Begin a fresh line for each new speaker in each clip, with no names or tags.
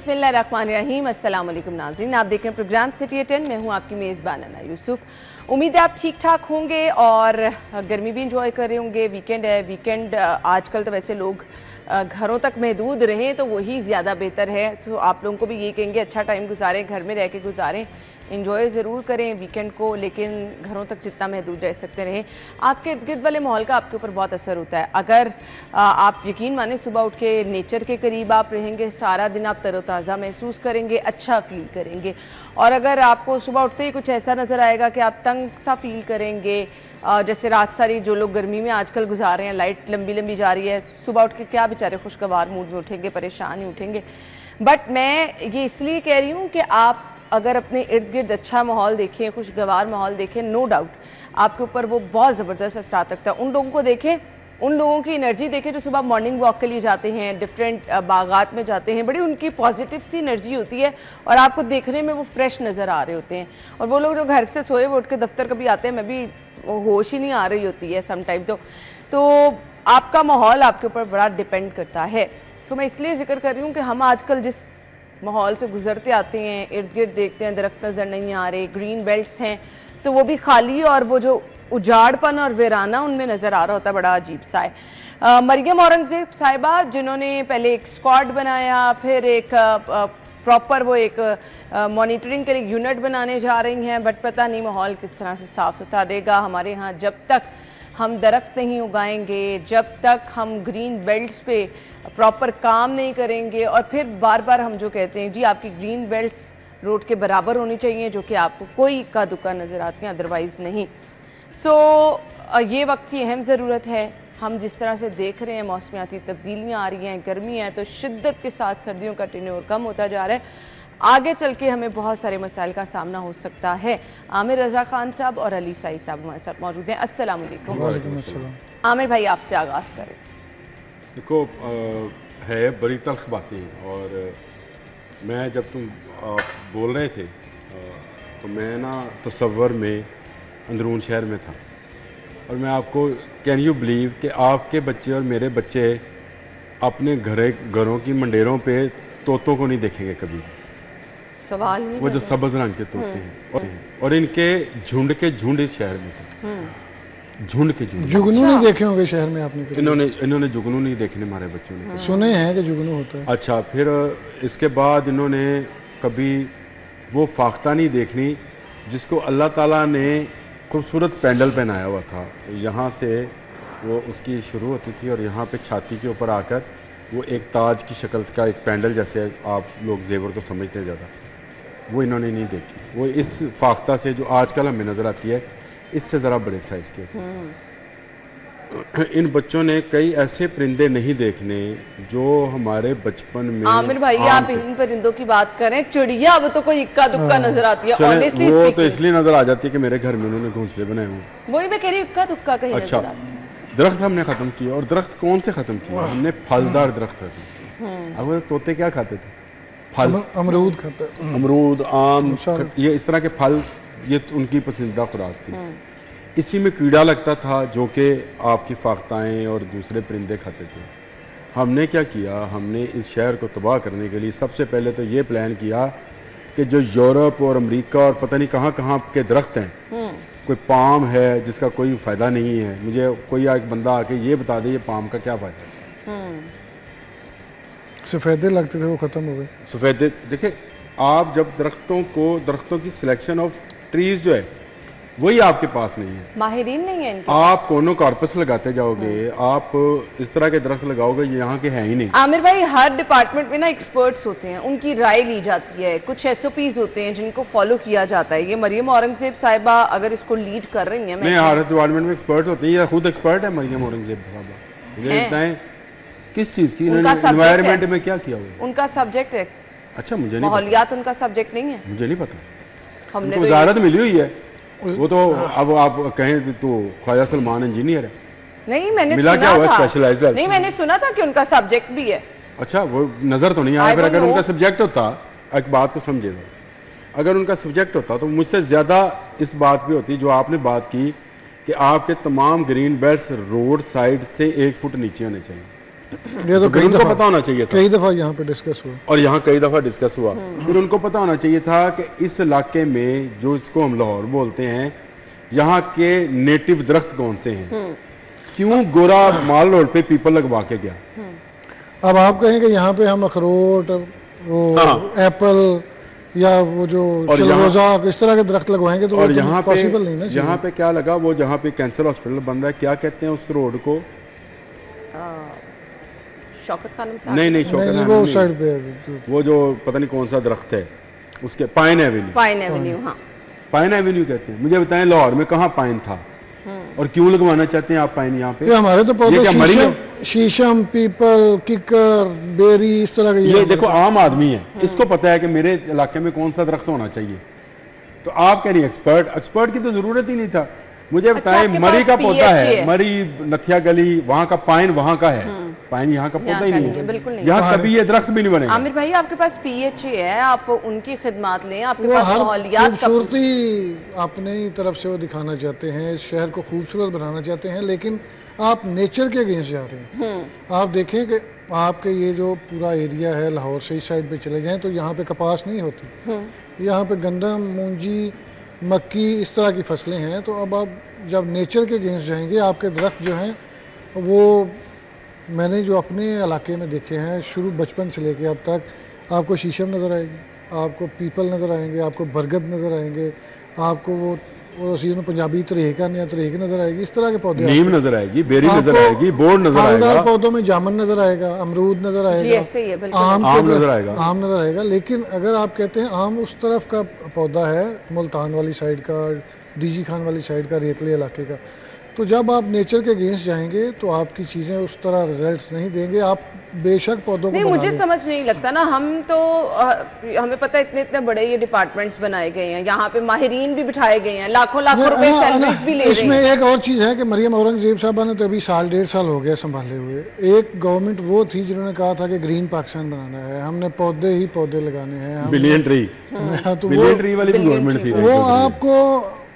बिस्मिल्लाहिर्रहमानिर्रहीम। अस्सलाम वालेकुम नाज़रीन, आप देख रहे हैं प्रोग्राम सिटी 10। मैं हूं आपकी मेज़बान अना यूसुफ। उम्मीद है आप ठीक ठाक होंगे और गर्मी भी इंजॉय कर रहे होंगे। वीकेंड है, वीकेंड आजकल तो वैसे लोग घरों तक महदूद रहें तो वही ज़्यादा बेहतर है। तो आप लोगों को भी ये कहेंगे अच्छा टाइम गुजारें, घर में रह के गुजारें, इंजॉय ज़रूर करें वीकेंड को, लेकिन घरों तक जितना महदूद रह सकते रहें। आपके इर्द गिर्द वाले माहौल का आपके ऊपर बहुत असर होता है। अगर आप यकीन माने सुबह उठ के नेचर के करीब आप रहेंगे, सारा दिन आप तरोताज़ा महसूस करेंगे, अच्छा फील करेंगे। और अगर आपको सुबह उठते ही कुछ ऐसा नज़र आएगा कि आप तंग सा फील करेंगे, जैसे रात सारी जो लोग गर्मी में आजकल गुजार रहे हैं, लाइट लंबी लंबी जा रही है, सुबह उठ के क्या बेचारे खुशगवार मूड में उठेंगे, परेशान ही उठेंगे। बट मैं ये इसलिए कह रही हूँ कि आप अगर अपने इर्द गिर्द अच्छा माहौल देखें, खुशगवार माहौल देखें, नो डाउट आपके ऊपर वो बहुत ज़बरदस्त असरात रखता है। उन लोगों को देखें, उन लोगों की एनर्जी देखें जो सुबह मॉर्निंग वॉक के लिए जाते हैं, डिफरेंट बागात में जाते हैं, बड़ी उनकी पॉजिटिव सी एनर्जी होती है और आपको देखने में वो फ्रेश नज़र आ रहे होते हैं। और वो लोग जो घर से सोए वो उठ के दफ्तर कभी आते हैं, मैं भी होश ही नहीं आ रही होती है समटाइम। तो आपका माहौल आपके ऊपर बड़ा डिपेंड करता है। सो मैं इसलिए जिक्र कर रही हूँ कि हम आजकल जिस माहौल से गुजरते आते हैं, इर्द गिर्द देखते हैं दरख्त नज़र नहीं आ रहे, ग्रीन बेल्ट्स हैं तो वो भी खाली, और वो जो उजाड़पन और वीराना उनमें नज़र आ रहा होता है, बड़ा अजीब सा है। मरियम औरंगज़ेब साहिबा जिन्होंने पहले एक स्क्वाड बनाया, फिर एक प्रॉपर वो एक मॉनिटरिंग के लिए यूनिट बनाने जा रही हैं, बट पता नहीं माहौल किस तरह से साफ़ सुथरा रहेगा हमारे यहाँ जब तक हम दरख्त नहीं उगाएंगे, जब तक हम ग्रीन बेल्ट्स पे प्रॉपर काम नहीं करेंगे। और फिर बार बार हम जो कहते हैं जी आपकी ग्रीन बेल्ट्स रोड के बराबर होनी चाहिए, जो कि आपको कोई इक्का दुक्का नज़र आती हैं, अदरवाइज़ नहीं। ये वक्त की अहम ज़रूरत है। हम जिस तरह से देख रहे हैं मौसमियाती तब्दीलियाँ आ रही हैं, गर्मी है तो शिद्दत के साथ सर्दियों का टेन्योर कम होता जा रहा है। आगे चल के हमें बहुत सारे मसाइल का सामना हो सकता है। आमिर रज़ा खान साहब और अली साई साहब हमारे साथ मौजूद हैं। अस्सलाम वालेकुम।
वालेकुम अस्सलाम।
आमिर भाई आपसे आगाज़ करें।
देखो है बड़ी तल्ख बातें, और मैं जब तुम बोल रहे थे तो मैं ना तसव्वुर में अंदरून शहर में था, और मैं आपको कैन यू बिलीव कि आपके बच्चे और मेरे बच्चे अपने घरों की मंडेरों पे तोतों को नहीं देखेंगे कभी।
सवाल नहीं,
वो जो सब्ज़ रंग के तोते हैं, और इनके झुंड के झुंड इस शहर में थे, झुंड के झुंड।
जुगनू नहीं देखे होंगे शहर में आपने?
इन्होंने जुगनू नहीं देखने हमारे बच्चों ने।
सुने हैं कि जुगनू होता है।
अच्छा, फिर इसके बाद इन्होंने कभी वो फाख्ता नहीं देखनी जिसको अल्लाह ताला ने खूबसूरत पैंडल पहनाया हुआ था। यहाँ से वो उसकी शुरू होती थी और यहाँ पे छाती के ऊपर आकर वो एक ताज की शक्ल का एक पैंडल, जैसे आप लोग जेवर को समझते हैं ज़्यादा, वो इन्होंने नहीं देखी। वो इस फाख्ता से जो आजकल हमें नज़र आती है, इससे ज़रा बड़े साइज़ के। इन बच्चों ने कई ऐसे परिंदे नहीं देखने जो हमारे बचपन में।
आमिर भाई आप इन परिंदों की बात करें, चिड़िया अब तो कोई इक्का दुक्का नजर आती है। ऑनेस्टली
वो तो इसलिए नजर आ जाती है कि मेरे घर में उन्होंने घोंसले बनाए हुए।
वही मैं कह रही हूँ, इक्का दुक्का कहीं
अच्छा,
नजर आता है।
दरख्त हमने खत्म किया, और दरख्त कौन से खत्म किया? हमने फलदार दरख्त रखे। अब तोते क्या खाते थे? फल,
अमरूद खाते,
अमरूद, आम, ये इस तरह के फल, ये उनकी पसंदीदा खुराक थी। इसी में कीड़ा लगता था जो कि आपकी फाख्ताएँ और दूसरे परिंदे खाते थे। हमने क्या किया, हमने इस शहर को तबाह करने के लिए सबसे पहले तो ये प्लान किया कि जो यूरोप और अमेरिका और पता नहीं कहाँ कहाँ के दरख्त हैं, कोई पाम है जिसका कोई फ़ायदा नहीं है, मुझे कोई एक बंदा आके ये बता दे ये पाम का क्या फ़ायदा है।
सफ़ेदे लगते थे वो ख़त्म हो गए।
सफ़ेदे देखिए, आप जब दरख्तों की सिलेक्शन ऑफ ट्रीज़ जो है वही आपके पास नहीं है,
माहिरीन नहीं है इनके।
आप कोनो कार्पस लगाते जाओगे, आप इस तरह के दरख्त लगाओगे, ये यहाँ के हैं ही नहीं।
आमिर भाई हर डिपार्टमेंट में ना एक्सपर्ट्स होते हैं, उनकी राय ली जाती है, कुछ SOPs होते हैं जिनको फॉलो किया जाता है। ये मरियम औरंगजेब साहिबा अगर इसको लीड कर रही हैं,
नहीं हर डिपार्टमेंट में एक्सपर्ट होते हैं, या खुद एक्सपर्ट है मरियम औरंगजेब साहिबा। मुझे बताएं किस चीज़ की, एनवायरनमेंट में क्या किया हुआ? उनका
सब्जेक्ट है।
अच्छा, मुझे नहीं,
माहौलियात उनका सब्जेक्ट नहीं है,
मुझे नहीं पता।
हमने
वजारत मिली हुई है वो तो। अब आप कहें तो ख्वाजा सलमान इंजीनियर है,
नहीं मैंने
मिला क्या हुआ स्पेशलाइज्ड?
नहीं मैंने सुना था कि उनका सब्जेक्ट भी है।
अच्छा, वो नज़र तो नहीं आया, फिर अगर उनका सब्जेक्ट होता, एक बात को समझे, अगर उनका सब्जेक्ट होता तो मुझसे ज़्यादा इस बात पे होती जो आपने बात की कि आपके तमाम ग्रीन बेल्ट्स रोड साइड से 1 फुट नीचे होने चाहिए।
ये तो
फिर उनको पता होना चाहिए था,
कई दफा यहाँ पे डिस्कस हुआ
और यहाँ कई दफ़ा डिस्कस हुआ। फिर उनको पता होना चाहिए था कि इस इलाके में जो इसको हम लाहौर बोलते हैं, यहाँ के नेटिव दरख्त कौन से हैं। क्यों गोरा माल रोड पे पीपल लगवा के गया।
अब आप कहें कि यहाँ पे हम अखरोट, वो एप्पल या वो जो चिलगोजा इस तरह के दरख्त लगवाएंगे तो
और
वो
यहाँ पे
पॉसिबल नहीं ना।
यहाँ पे क्या लगा, वो जहाँ पे कैंसर हॉस्पिटल बन रहा है, क्या कहते हैं उस रोड को?
शौकत खानम साहब?
नहीं शौकत
नहीं,
खानम
वो
नहीं।
साइड पे है।
वो जो पता नहीं कौन सा दरख्त है उसके, पाइन एवेन्यू।
पाइन एवेन्यू, हाँ।
पाइन एवेन्यू कहते हैं। मुझे बताएं लाहौर में कहाँ पाइन था और क्यों लगवाना चाहते हैं आप पाइन यहाँ पे?
ये हमारे तो पौधे
ये क्या मरी है?
शीशम, पीपल, किकर, बेरी, इस तरह के।
ये देखो आम आदमी है, इसको पता है कि मेरे इलाके में कौन सा दरख्त होना चाहिए। तो आप कह रही एक्सपर्ट की तो जरूरत ही नहीं था। मुझे बताएं,
आपके
मरी
पास
का पौधा
PH
है, मरी नथिया गली, वहाँ का पाइन वहाँ का है, पाइन यहाँ का पौधा ही नहीं है।
बिल्कुल नहीं।
यहाँ कभी ये दरख्त भी नहीं बनेगा।
आमिर भाई, आपके पास PHA है, आप उनकी खिदमत लें, आपके
वो
पास
हर
सहूलियात का
खूबसूरती अपने ही तरफ से वो दिखाना चाहते हैं, इस शहर को खूबसूरत बनाना चाहते हैं, लेकिन आप नेचर के अगेंस्ट जा रहे हैं। आप देखें कि आपके ये जो पूरा एरिया है, लाहौर से इस साइड पे चले जाएं तो यहाँ पे कपास नहीं होती, यहाँ पे गंदम, मूंजी, मक्की, इस तरह की फसलें हैं। तो अब आप जब नेचर के अगेंस्ट जाएंगे, आपके दरख्त जो हैं वो मैंने जो अपने इलाके में देखे हैं, शुरू बचपन से लेके अब तक, आपको शीशम नज़र आएगी, आपको पीपल नज़र आएंगे, आपको बरगद नज़र आएंगे, आपको वो सीजन पंजाबी तरीका नया तरीके नज़र आएगी, इस तरह के पौधे,
नीम नजर आएगी, बेरी नजर आएगी, बोर्ड नजर आएगा,
पौधों में जामुन नज़र आएगा, अमरूद नज़र आएगा, आम
नजर आएगा,
आम नज़र आएगा। लेकिन अगर आप कहते हैं आम उस तरफ का पौधा है, मुल्तान वाली साइड का, डीजी खान वाली साइड का, रेतले इलाके का, तो जब आप नेचर के अगेंस्ट जाएंगे तो आपकी चीज़ें उस तरह रिजल्ट्स नहीं देंगे। आप बेशक पौधों को
नहीं, मुझे समझ नहीं लगता ना, हम तो हमें पता है इतने बड़े ये डिपार्टमेंट्स बनाए गए हैं, यहाँ पे माहिरीन भी बिठाए गए हैं, लाखों रुपए सैलरीज भी ले रहे हैं।
इसमें एक और चीज़ है कि मरियम औरंगजेब साहबा ने तो अभी 1.5 साल हो गया संभाले हुए। एक गवर्नमेंट वो थी जिन्होंने कहा था कि ग्रीन पाकिस्तान बनाना है, हमने पौधे ही पौधे लगाने हैं,
बिलियन ट्री,
तो
बिलियन ट्री वाली गवर्नमेंट थी।
वो आपको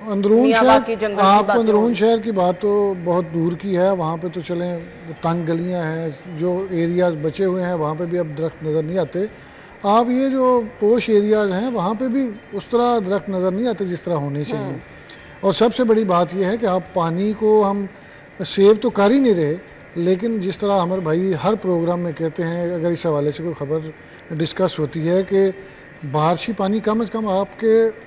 अंदरून शहर की बात तो बहुत दूर की है, वहाँ पे तो चले तंग गलियाँ हैं, जो एरियाज बचे हुए हैं वहाँ पे भी अब दरख्त नज़र नहीं आते। आप ये जो पोश एरियाज हैं वहाँ पे भी उस तरह दरख्त नज़र नहीं आते जिस तरह होने चाहिए। और सबसे बड़ी बात यह है कि आप पानी को हम सेव तो कर ही नहीं रहे, लेकिन जिस तरह हमारे भाई हर प्रोग्राम में कहते हैं, अगर इस हवाले से कोई खबर डिस्कस होती है कि बारिशी पानी कम से कम आपके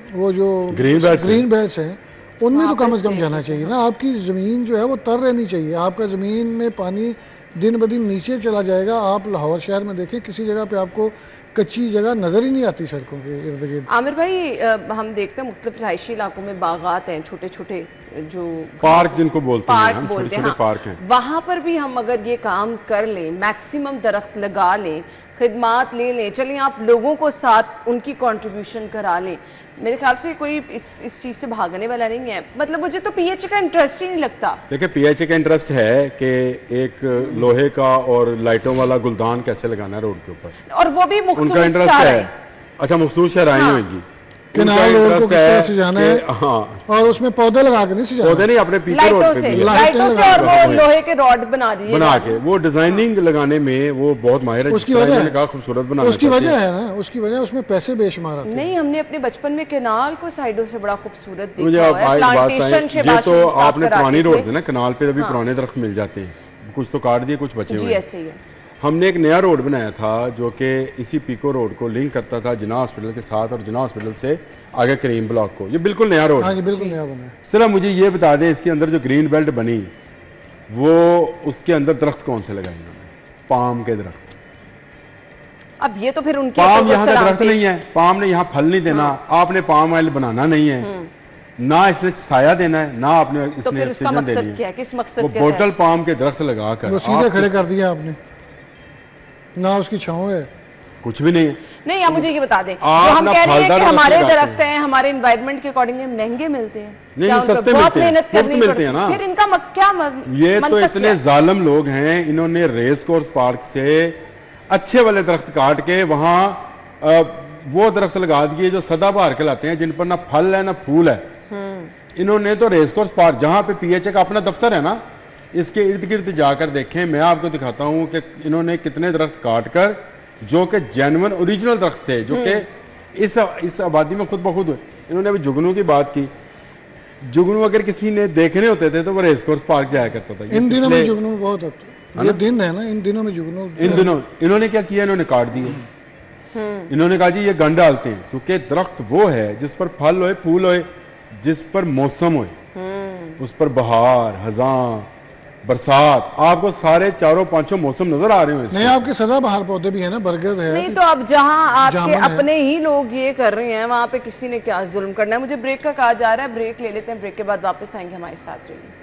वो जो ग्रीन बेल्ट्स हैं उनमें तो कम से कम जाना चाहिए ना। आपकी ज़मीन जो है वो तर रहनी चाहिए। आपका ज़मीन में पानी दिन ब दिन नीचे चला जाएगा। आप लाहौर शहर में देखें, किसी जगह पे आपको कच्ची जगह नज़र ही नहीं आती सड़कों के इर्द गिर्द।
आमिर भाई, हम देखते हैं मुख्तलिफ रिहायशी इलाकों में बागात हैं, छोटे छोटे जो
पार्क जिनको बोलते हैं,
हम
छोटे छोटे पार्क हैं,
वहाँ पर भी हम अगर ये काम कर लें, मैक्सिमम दरख्त लगा लें, खिदमात ले लें, चलिए आप लोगों को साथ उनकी कंट्रीब्यूशन करा लें, मेरे ख्याल से कोई इस चीज़ से भागने वाला नहीं है। मतलब मुझे तो PHA का इंटरेस्ट ही नहीं लगता। देखिए,
PHA का इंटरेस्ट है कि एक लोहे का और लाइटों वाला गुलदान कैसे लगाना है रोड के ऊपर,
और वो भी
उनका इंटरेस्ट है। अच्छा, मखसूस शहराई होंगी,
किनारे रोड को किस तरह से जाना है, हाँ, और उसमें पौधे लगा के नहीं सजाना,
पौधे नहीं, अपने पीछे रोड पे भी
लाइटों से, और वो लोहे के रॉड बना
के वो डिजाइनिंग लगाने में वो बहुत माहिर है।
उसकी वजह
कहा खूबसूरत बनाना,
उसकी वजह है ना, उसकी वजह उसमें पैसे बेशुमार आते हैं।
नहीं, हमने अपने बचपन में केनाल को साइडों से बड़ा खूबसूरत देखा है।
ये तो आपने पुरानी रोड है ना, केनाल पे अभी पुराने दरख्त मिल जाते हैं, कुछ तो काट दिए, कुछ बचे हुए हैं। हमने एक नया रोड बनाया था जो कि इसी पीको रोड को लिंक करता था जिना हॉस्पिटल के साथ, और जिना हॉस्पिटल से आगे करीम ब्लॉक को। ये बिल्कुल नया रोड,
हाँ जी, बिल्कुल नया बना।
सिर्फ मुझे ये बता दें, इसके अंदर जो ग्रीन बेल्ट बनी वो उसके अंदर दरख्त कौन से लगाए इन्होंने? पाम के दरख्त।
अब ये तो फिर उनके
पाम यहाँ का दरख्त नहीं है, पाम ने यहाँ फल नहीं देना, आपने पाम ऑयल बनाना नहीं है, ना इसने साया देना है, ना आपने इसमें ऑक्सीजन देनी है।
किस मकसद
वो बोतल पाम के दरख्त लगाकर
वो सीधे खड़े कर दिया आपने, ना उसकी छांव है,
कुछ भी नहीं है।
नहीं, आप मुझे ये बता दें, जो हम कह रहे हैं कि हमारे दरख्त हैं, हमारे एनवायरनमेंट के अकॉर्डिंग महंगे मिलते हैं,
नहीं सस्ते मिलते हैं, मुफ्त मिलते हैं ना।
फिर इनका क्या
ये तो इतने जालिम लोग हैं, इन्होंने रेस कोर्स पार्क से अच्छे वाले दरख्त काट के वहां वो दरख्त लगा दिए जो सदाबहार कहलाते हैं, जिन पर ना फल है ना फूल है। इन्होंने तो रेस कोर्स पार्क, जहां पे PHA का अपना दफ्तर है ना, इसके इर्द गिर्द जाकर देखें, मैं आपको दिखाता हूँ कि इन्होंने कितने दरख्त काट कर जो कि जेन्युइन ओरिजिनल दरख्त थे, जो कि इस आबादी में खुद ब खुद। इन्होंने अभी जुगनू की बात की। जुगनू अगर किसी ने देखने होते थे तो वो रेस कोर्स पार्क जाया करता था।
इन दिनों में जुगनू बहुत ये दिन है ना, इन दिनों में जुगनू,
इन दिनों इन्होंने क्या किया, इन्होंने काट दिए। इन्होंने कहा जी ये गंड डालते हैं, क्योंकि दरख्त वो है जिस पर फल होए, फूल होए, जिस पर मौसम होए, उस पर बहार, हज़ां, बरसात, आपको सारे चारों पांचों मौसम नजर आ रहे हो।
नहीं, आपके सदाबहार पौधे भी है ना, बरगद है।
नहीं तो अब जहां आपके अपने ही लोग ये कर रहे हैं, वहां पे किसी ने क्या जुल्म करना है। मुझे ब्रेक का कहा जा रहा है, ब्रेक ले लेते हैं, ब्रेक के बाद वापस आएंगे, हमारे साथ रहिए।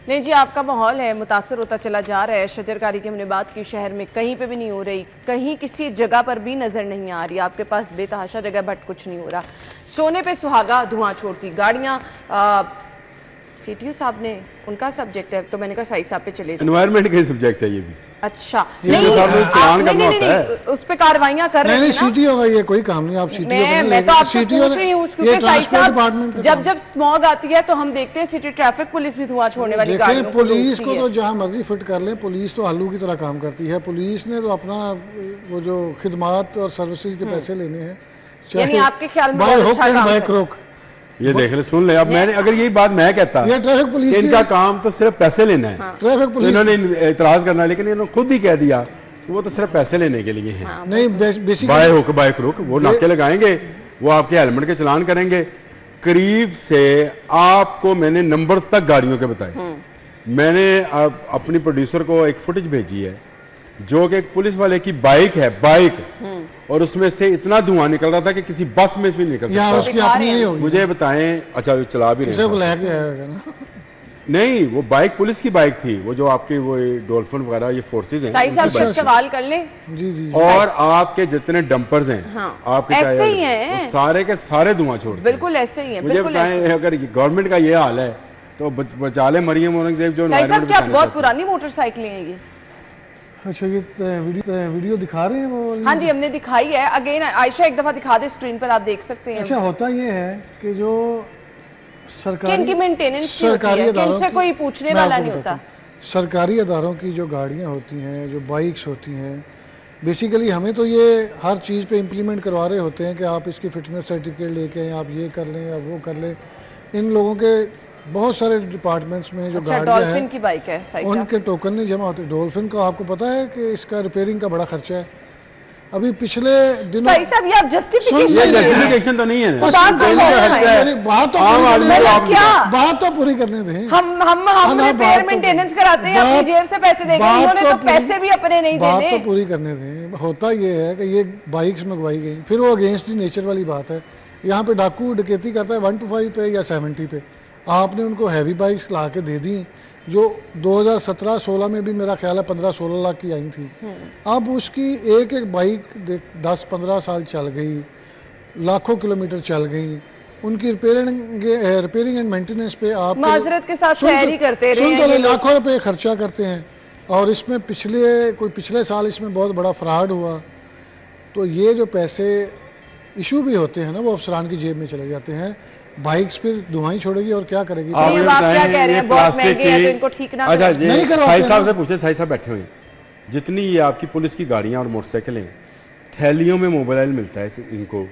नहीं जी, आपका माहौल है मुतासर होता चला जा रहा है। शजरकारी की हमने बात की, शहर में कहीं पे भी नहीं हो रही, कहीं किसी जगह पर भी नज़र नहीं आ रही। आपके पास बेतहाशा जगह बट कुछ नहीं हो रहा। सोने पे सुहागा धुआं छोड़ती गाड़ियाँ। सीटीओ साहब ने उनका सब्जेक्ट है, तो मैंने कहा साई साहब पे चले।
एनवायरमेंट का सब्जेक्ट है ये भी।
अच्छा,
नहीं,
उस पे कार्रवाइयां कर रहे हैं।
नहीं, सीटीओ का ये कोई काम नहीं। आप सीटीओ
मैं तो आपसे पूछ रही हूँ, क्योंकि साई साहब जब स्मॉग आती है तो हम देखते हैं सिटी ट्रैफिक पुलिस भी धुआं छोड़ने वाली गाड़ियों को
पुलिस को तो जहाँ मर्जी फिट कर ले, पुलिस तो आलू की तरह काम करती है। पुलिस ने तो अपना वो जो खिदमात और सर्विसेज के पैसे लेने हैं,
यानी आपके ख्याल में
by hook and by crook.
ये देख ले, सुन ले। अब मैंने अगर यही बात मैं कहता,
ये ट्रैफिक पुलिस
इनका काम तो सिर्फ पैसे लेना है।
ट्रैफिक पुलिस
इन्होंने इतराज करना है, लेकिन इन्होंने खुद ही कह दिया कि वो तो सिर्फ पैसे लेने के लिए है।
नहीं, basically
by hook bye crook. वो नाके लगाएंगे, वो आपके हेलमेट के चलान करेंगे। करीब से आपको मैंने नंबर्स तक गाड़ियों के बताए। मैंने अपनी प्रोड्यूसर को एक फुटेज भेजी है, जो कि एक पुलिस वाले की बाइक है, बाइक, और उसमें से इतना धुआं निकल रहा था कि किसी बस में भी निकल सकता
उसकी अपनी नहीं होगी।
मुझे बताएं। अच्छा, वो चला भी नहीं, वो बाइक पुलिस की बाइक थी, वो जो आपकी वो डॉल्फिन वगैरह ये फोर्सेज हैं।
साई साहब से सवाल कर ले।
जी।
और आपके जितने डंपर्स हैं, आपके
ऐसे ही हैं,
सारे के सारे धुआं छोड़ते हैं।
बिल्कुल ऐसे ही हैं।
मुझे बताएं, अगर गवर्नमेंट का ये हाल है तो बचा ले मरियम औरंगजेब जो।
साई साहब, क्या बहुत पुरानी मोटरसाइकिलें हैं ये?
अच्छा, ये वीडियो दिखा रहे हैं वो?
हाँ जी, हमने दिखाई है। अगेन आयशा एक दफा दिखा दे स्क्रीन पर, आप देख सकते हैं।
अच्छा, होता ये है कि जो
सरकारी मेंटेनेंस सरकारी अदारों से कोई पूछने वाला नहीं होता।
सरकारी अदारों की जो गाड़ियां होती हैं, जो बाइक्स होती हैं, बेसिकली हमें तो ये हर चीज़ पे इम्प्लीमेंट करवा रहे होते हैं कि आप इसकी फिटनेस सर्टिफिकेट लेके आए, आप ये कर लें या वो कर लें। इन लोगों के बहुत सारे डिपार्टमेंट्स में जो गाड़ियाँ हैं,
की बाइक है,
उनके टोकन नहीं जमा होते। डॉल्फिन का आपको पता है कि इसका रिपेयरिंग का बड़ा खर्चा है। अभी पिछले दिनों
साहब, ये आप जस्टिफिकेशन
तो नहीं है,
बात तो पूरी करने दें।
हम रिपेयर मेंटेनेंस कराते हैं, अपनी जेब से पैसे देंगे, उन्होंने तो पैसे भी अपने नहीं देने।
बात तो पूरी करने दें। होता ये है कि ये बाइक्स मंगवाई गई, फिर वो अगेंस्ट दी नेचर वाली बात है। यहाँ पे डाकू डकैती करता है 125 पे या 70 पे। आपने उनको हैवी बाइक्स ला के दे दी, जो 2017-16 में भी मेरा ख्याल है 15-16 लाख की आई थी। अब उसकी एक एक बाइक 10-15 साल चल गई, लाखों किलोमीटर चल गई। उनकी रिपेयरिंग एंड मेंटेनेंस पे आप
माजरत के साथ तैयारी करते रहे,
लाखों रुपए खर्चा करते हैं। और इसमें पिछले साल इसमें बहुत बड़ा फ्रॉड हुआ। तो ये जो पैसे इशू भी होते हैं ना, वो अफसरान की जेब में चले जाते हैं। बाइक्स फिर धुआं ही छोड़ेगी और क्या करेगी।
आप क्या कह रहे हैं, बहुत महंगे हैं तो इनको ठीक ना
अच्छा, साई साहब से पूछे, साई साहब बैठे हुए हैं, जितनी ये आपकी पुलिस की गाड़ियां और मोटरसाइकिलें, थैलियों में मोबाइल मिलता है, तो इनको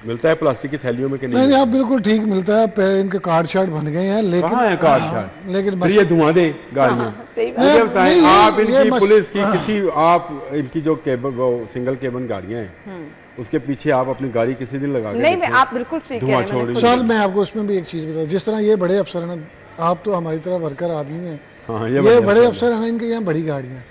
मिलता है प्लास्टिक की थैलियों में कि नहीं?
आप बिल्कुल ठीक मिलता है। इनके कार्ड शार्ड बन गए हैं, लेकिन
कहाँ है कार्ड शार्ड?
लेकिन
ये धुआं दे गाड़ियां। मुझे बताएं, आप इनकी पुलिस की किसी, आप इनकी जो केबल, वो सिंगल केबल गाड़ियां हैं, उसके पीछे आप अपनी गाड़ी किसी दिन लगा के
नहीं, आप बिल्कुल सही कह रहे हैं।
सर, मैं आपको उसमें भी एक चीज़ बता, जिस तरह ये बड़े अफसर हैं, आप तो हमारी तरह वर्कर आदमी हैं। ये बड़े अफसर हैं ना, इनके यहाँ बड़ी गाड़ियाँ,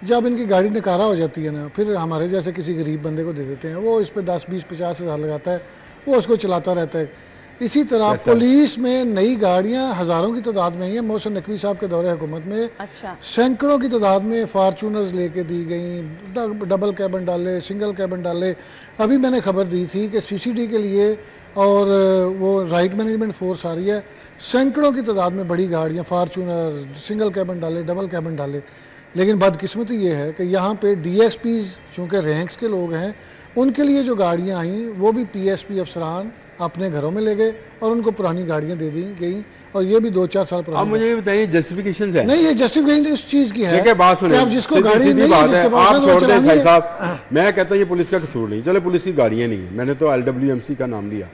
जब इनकी गाड़ी नकारा हो जाती है ना, फिर हमारे जैसे किसी गरीब बंदे को दे देते हैं। वो इस पर 10-20-50 हज़ार लगाता है, वो उसको चलाता रहता है। इसी तरह पुलिस में नई गाड़ियां हज़ारों की तादाद में ही है। मोहसिन नकवी साहब के दौरे हुकूमत में सैकड़ों की तादाद में फार्चूनर्स लेके दी गई, डबल कैबिन डाले, सिंगल कैबिन डाले। अभी मैंने खबर दी थी कि सीसीडी के लिए और वो राइट मैनेजमेंट फोर्स आ रही है, सैकड़ों की तादाद में बड़ी गाड़ियाँ, फार्चूनर, सिंगल कैबिन डाले, डबल कैबिन डाले। लेकिन बदकिस्मती ये है कि यहाँ पे DSPs चूँकि रैंक्स के लोग हैं, उनके लिए जो गाड़ियाँ आई वो भी PSP अफसरान अपने घरों में ले गए और उनको पुरानी गाड़ियां दे दी गई, और ये भी 2-4 साल पुरानी।
अब मुझे ये बताइए जस्टिफिकेशन है
नहीं, ये जस्टिफिकेशन इस चीज की है।
बात सुनिए,
आप जिसको गाड़ी नहीं
बात है, आप छोड़ दें भाई
है।
साहब, मैं कहता हूँ ये पुलिस का कसूर नहीं, चलो पुलिस की गाड़ियां नहीं है, मैंने तो LWMC का नाम लिया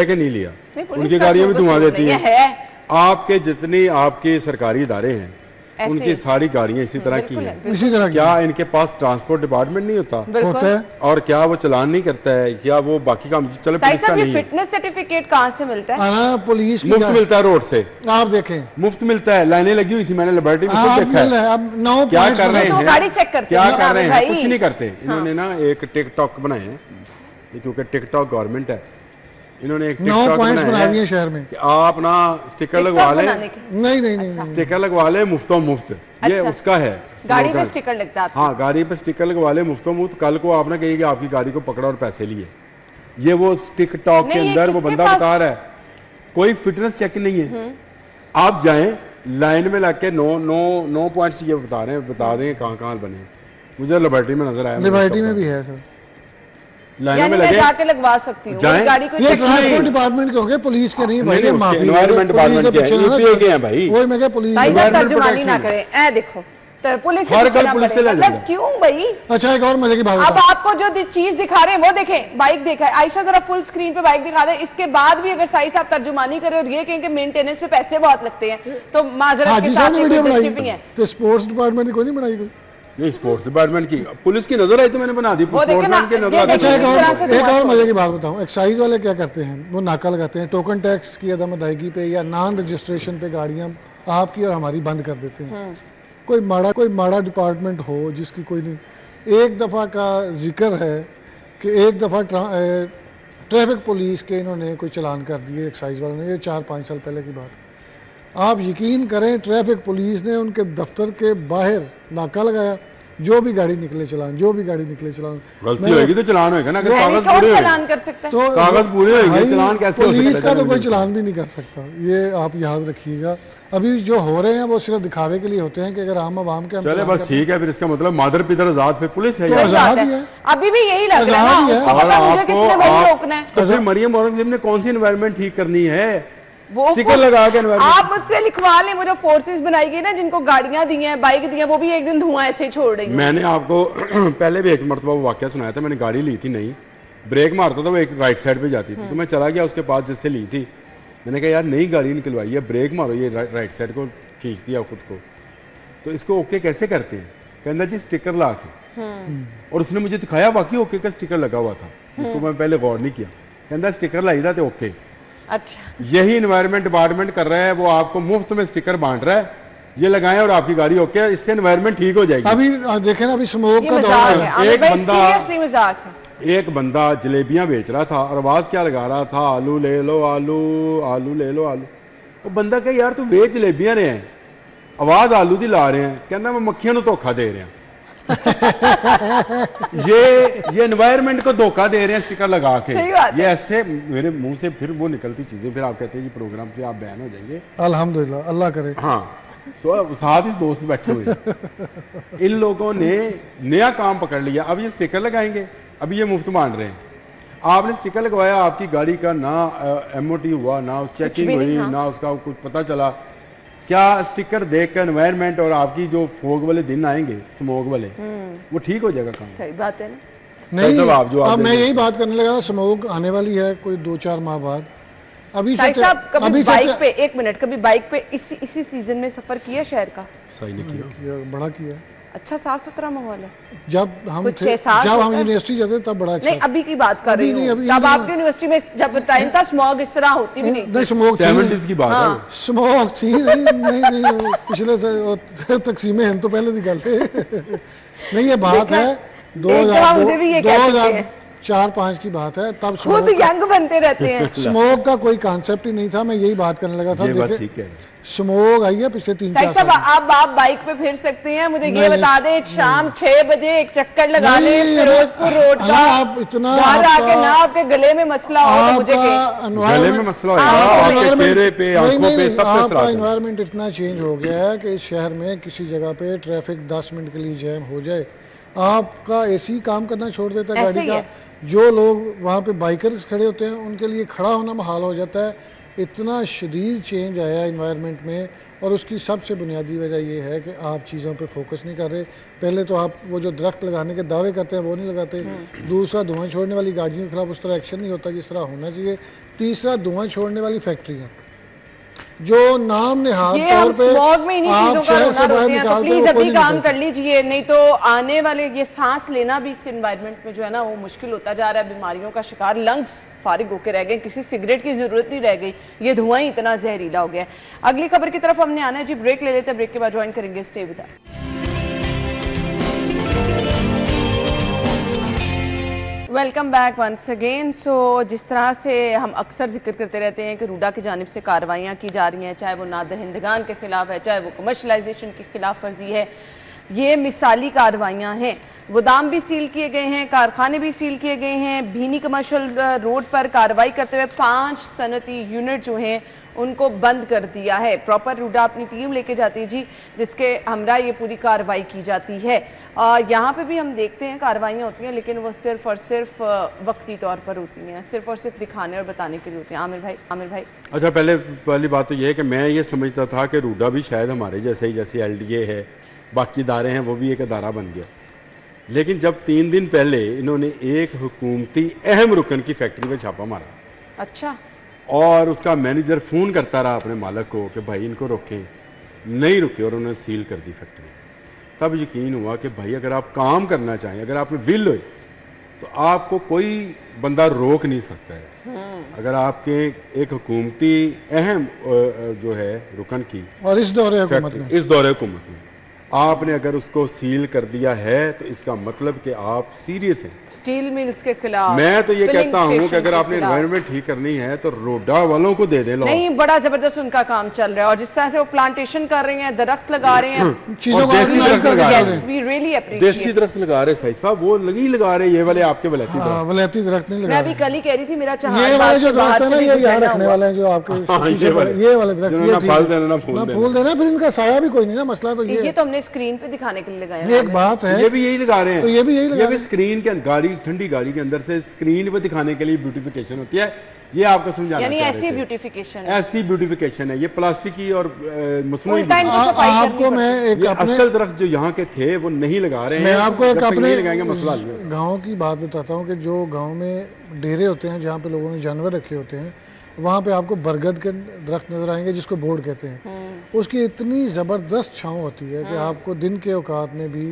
कि नहीं लिया, उनकी गाड़ियां भी धुआं देती है। आपके जितनी आपके सरकारी इदारे हैं उनकी सारी गाड़ियां इसी तरह की हैं।
इसी तरह
क्या इनके पास ट्रांसपोर्ट डिपार्टमेंट नहीं होता?
होता है।
और क्या वो चलान नहीं करता है? क्या वो बाकी काम? चलो पुलिस का नहीं है।
फिटनेस सर्टिफिकेट कहाँ से मिलता है?
पुलिस की
मुफ्त मिलता है रोड से,
आप देखें
मुफ्त मिलता है। लाइनें लगी हुई थी, मैंने लेबोरेटरी में खुद देखा है।
अब 9
क्या कर रहे हैं?
गाड़ी चेक करते
क्या कर रहे हैं? कुछ नहीं करते।
हाँ।
इन्होंने ना एक टिकटॉक बनाए हैं, क्योंकि टिकटॉक गवर्नमेंट है, इन्होंने एक
9 पॉइंट्स बना दिए शहर में
कि आप ना स्टिकर लगवा लें।
नहीं,
स्टिकर लगवा ले मुफ्तो मुफ्त, ये उसका है।
गाड़ी पे स्टिकर लगता है।
हाँ, गाड़ी पे स्टिकर लगवा ले मुफ्तो मुफ्त। कल को आप ना कहिए कि आपकी गाड़ी को पकड़ा और पैसे लिए। ये वो टिकटॉक के अंदर वो बंदा बता रहा है, कोई फिटनेस चेक नहीं है। आप जाएं लाइन में लग के 9 पॉइंट्स ये बता दें कहाँ बने। मुझे लेबोरेटरी में नजर आया,
लेबोरेटरी में भी है सर,
लाइन में लगे
जाके लगवा सकती हूँ गाड़ी को।
ये ट्रांसपोर्ट डिपार्टमेंट के होंगे, पुलिस के नहीं भाई,
एनवायरमेंट डिपार्टमेंट के हैं, यूपीए के हैं भाई।
वही मैं कह पुलिस
तर्जुमानी ना करें। ए देखो पुलिस मतलब क्यों भाई?
अच्छा, एक और मजे की बात,
अब आपको जो चीज दिखा रहे हैं वो देखें, बाइक देखा है आयशा, जरा फुल स्क्रीन पे बाइक दिखा दे। इसके बाद भी अगर साई साहब तर्जुमानी करें और ये कहें कि मेंटेनेंस पे पैसे बहुत लगते हैं, तो माजरत के साथ है।
तो स्पोर्ट्स डिपार्टमेंट कोई नहीं बनाई गई?
नहीं, स्पोर्ट्स डिपार्टमेंट की पुलिस की नजर आई तो मैंने बना दी।
एक और मजे की बात बताऊं, एक्साइज वाले क्या करते हैं, वो नाका लगाते हैं, टोकन टैक्स की अदम अदायगी पे या नॉन रजिस्ट्रेशन पे गाड़ियां आपकी और हमारी बंद कर देते हैं। कोई माड़ा डिपार्टमेंट हो जिसकी कोई नहीं। एक दफ़ा का जिक्र है कि एक दफ़ा ट्रैफिक पुलिस के इन्होंने कोई चलान कर दिए एक्साइज वालों ने, ये 4-5 साल पहले की बात है। आप यकीन करें, ट्रैफिक पुलिस ने उनके दफ्तर के बाहर नाका लगाया, जो भी गाड़ी निकले चलान,
गलती होगी तो चलान होगा ना, कागज पूरे
चलान कर सकता है,
तो
कागज पूरे होंगे, चलान कैसे हो सकता है?
पुलिस का तो कोई चलान भी नहीं कर सकता, ये आप याद रखिएगा। अभी जो हो रहे हैं वो सिर्फ दिखावे के लिए होते हैं कि अगर आम आवाम के
चले बस ठीक है, फिर इसका मतलब मादर पितर आजाद पे पुलिस है,
आजाद ही है।
अभी भी यही लग रहा है।
और आपको तो फिर मरियम औरंगजेब ने कौन सी एनवायरनमेंट ठीक करनी है? वो स्टिकर लगा के
आप मुझसे लिखवा लें, वो जो फोर्सेस बनाई गई ना, जिनको गाड़ियां दी हैं, बाइक दी हैं, वो भी एक दिन धुआं ऐसे छोड़ रही है।
मैंने आपको पहले भी एक मरतबा वो वाकया सुनाया था। मैंने गाड़ी ली थी, नहीं ब्रेक मारता था वो एक राइट साइड पे जाती थी, तो मैं चला गया उसके पास जिससे ली थी। मैंने कहा यार नई गाड़ी निकलवाई है, ब्रेक मारो, ये राइट साइड को खींच दिया खुद को, तो इसको ओके कैसे करते हैं? कहना जी स्टिकर ला के, और उसने मुझे दिखाया वाकई ओके का स्टिकर लगा हुआ था, जिसको मैं पहले गौर नहीं किया। कहना स्टिकर लाई था तो ओके।
अच्छा,
यही एनवायरनमेंट डिपार्टमेंट कर रहा है, वो आपको मुफ्त में स्टिकर बांट रहा है, ये लगाएं और आपकी गाड़ी ओके, इससे एनवायरनमेंट ठीक हो जाएगी।
अभी देखें ना, अभी स्मोक का दौर है।
एक बंदा जलेबियां बेच रहा था और आवाज क्या लगा रहा था, आलू ले लो आलू, आलू ले लो आलू। वो बंदा कहे यार तू वे जलेबियां रहे हैं, आवाज आलू दी ला रहे हैं, कहना मैं मक्खियों को धोखा दे रहे हैं। ये एनवायरनमेंट को धोखा दे रहे हैं स्टिकर लगा के। ये ऐसे मेरे मुंह से फिर वो निकलती चीजें, फिर आप कहते हैं जी प्रोग्राम से आप बैन हो जाएंगे।
अल्हम्दुलिल्लाह, अल्लाह करे।
हाँ, साथ इस दोस्त बैठे हुए इन लोगों ने नया काम पकड़ लिया। अब ये स्टिकर लगाएंगे, अभी ये मुफ्त मान रहे हैं। आपने स्टिकर लगवाया, आपकी गाड़ी का ना MOT हुआ, ना चेकिंग हुई, ना उसका कुछ पता चला। क्या स्टिकर देखकर एनवायरनमेंट और आपकी जो फोग वाले दिन आएंगे, स्मोक वाले, वो ठीक हो जाएगा काम?
सही बात है ना।
नहीं, अब मैं यही बात करने लगा, स्मोक आने वाली है कोई 2-4 माह बाद। अभी से
कभी बाइक पे, एक मिनट, कभी बाइक पे इसी सीजन में सफर किया शहर का?
सही नहीं
किया, बड़ा किया।
अच्छा, साफ सुथरा माहौल है।
जब हम यूनिवर्सिटी जाते तब बड़ा अच्छा।
नहीं, अभी की बात कर रही हूँ, जब आपकी यूनिवर्सिटी में जब टाइम था स्मॉग इस तरह होती भी नहीं।
स्मोक
70s की बात है,
स्मोक थी नहीं, पिछले से तकसीमें हैं तो पहले की गल नहीं, ये बात है 2004-5 की बात है, तब
खुद यंग बनते रहते हैं।
स्मोक का कोई कॉन्सेप्ट ही नहीं था। मैं यही बात करने लगा था, स्मोक आई है पिछले 3-4 साल।
आप बाइक पे फिर सकते हैं, मुझे ये बता दें शाम 6 बजे एक चक्कर लगा ले फिरोजपुर रोड का,
आप इतना
आके ना आपके गले में मसला हो तो मुझे
गले में मसला होगा, आपके चेहरे पे, आंखों पे, सब पे असर आता है।
एनवायरनमेंट इतना चेंज हो गया है कि इस शहर में किसी जगह पे ट्रैफिक 10 मिनट के लिए जैम हो जाए, आपका एसी काम करना छोड़ देता है गाड़ी का। जो लोग वहाँ पे बाइकर्स खड़े होते हैं उनके लिए खड़ा होना मुहाल हो जाता है। इतना शदीद चेंज आया एनवायरनमेंट में, और उसकी सबसे बुनियादी वजह ये है कि आप चीज़ों पे फोकस नहीं कर रहे। पहले तो आप वो जो दरख्त लगाने के दावे करते हैं वो नहीं लगाते। दूसरा, धुआं छोड़ने वाली गाड़ियों के खिलाफ उस तरह एक्शन नहीं होता जिस तरह होना चाहिए। तीसरा, धुआं छोड़ने वाली फैक्ट्रियाँ जो नाम नेहाद तौर पे आप शहर से बाहर निकालते हो,
प्लीज अभी काम कर लीजिए, नहीं तो आने वाले ये सांस लेना भी इस एनवायरनमेंट में जो है ना वो मुश्किल होता जा रहा है। बीमारियों का शिकार, लंग्स फारिग होकर रह गए, किसी सिगरेट की जरूरत नहीं रह गई, ये धुआं ही इतना जहरीला हो गया। अगली खबर की तरफ हमने आना है जी, ब्रेक ले लेते हैं, ब्रेक के बाद ज्वाइन करेंगे, stay with us. Welcome back once again. So जिस तरह से हम अक्सर जिक्र करते रहते हैं कि रूडा की जानिब से कार्रवाइयाँ की जा रही हैं, चाहे वो नादहिंदगान के खिलाफ है, चाहे वो कमर्शलाइजेशन की खिलाफ वर्जी है, ये मिसाली कार्रवाइयाँ हैं। गोदाम भी सील किए गए हैं, कारखाने भी सील किए गए हैं। भीनी कमर्शियल रोड पर कार्रवाई करते हुए 5 सनती यूनिट जो हैं उनको बंद कर दिया है। प्रॉपर रूडा अपनी टीम लेके जाती है जी, जिसके हमरा ये पूरी कार्रवाई की जाती है। यहाँ पे भी हम देखते हैं कार्रवाइयाँ होती हैं, लेकिन वो सिर्फ और सिर्फ वक्ती तौर पर होती हैं, सिर्फ और सिर्फ दिखाने और बताने के लिए होती हैं। आमिर भाई। अच्छा,
पहली बात तो ये है कि मैं ये समझता था कि रूडा भी शायद हमारे जैसे ही, जैसे LDA है, बाकी इदारे हैं, वो भी एक अदारा बन गया। लेकिन जब 3 दिन पहले इन्होंने एक हुकूमती अहम रुकन की फैक्ट्री में छापा मारा,
अच्छा,
और उसका मैनेजर फ़ोन करता रहा अपने मालिक को कि भाई इनको रोकें, नहीं रुके और उन्होंने सील कर दी फैक्ट्री। तब यकीन हुआ कि भाई अगर आप काम करना चाहें, अगर आप में विल हो तो आपको कोई बंदा रोक नहीं सकता है। अगर आपके एक हुकूमती अहम जो है रुकन की,
और इस दौरे
हुकूमत में आपने अगर उसको सील कर दिया है तो इसका मतलब कि आप सीरियस हैं
स्टील मिल्स के खिलाफ।
मैं तो ये कहता हूँ कि अगर आपने एनवायरनमेंट ठीक करनी है तो रोडा वालों को दे दे लो।
नहीं, बड़ा जबरदस्त उनका काम चल रहा है, और जिस तरह से वो प्लांटेशन कर रहे हैं, दरख्त लगा रहे हैं,
देसी दरख्त लगा रहे हैं,
we really appreciate।
देसी दरख्त लगा रहे सही साहब, वो नहीं लगा रहे ये वाले आपके
वलैती दरख्त नहीं लगा।
मैं अभी कल ही कह रही थी, मेरा चाह
ये वाले जो दरख्त है ना, ये यहाँ रखने वाले हैं जो आपके ये वाले दरख्त, फूल देना, फिर इनका साया भी कोई नहीं ना मसला। तो ये
तो हमने स्क्रीन पे दिखाने के लिए लगाया।
एक बात है,
ये भी यही लगा रहे हैं,
तो ये भी यही लगा रहे हैं।
स्क्रीन के गाड़ी, ठंडी गाड़ी के अंदर से स्क्रीन पे दिखाने के लिए ब्यूटिफिकेशन होती है, ये आपको समझाना
यानी ऐसी ब्यूटिफिकेशन
है। ये प्लास्टिक की और मसनूई
आपको मैं एक
असल दरख्त जो यहाँ के थे वो नहीं लगा रहे हैं।
मैं आपको एक अपने
मसला
गाँव की बात बताता हूँ कि जो गाँव में डेरे होते हैं जहाँ पे लोगों ने जानवर रखे होते हैं, वहाँ पे आपको बरगद के दरख्त नजर आएंगे जिसको बोर्ड कहते हैं। उसकी इतनी जबरदस्त छांव होती है कि आपको दिन के औकात में भी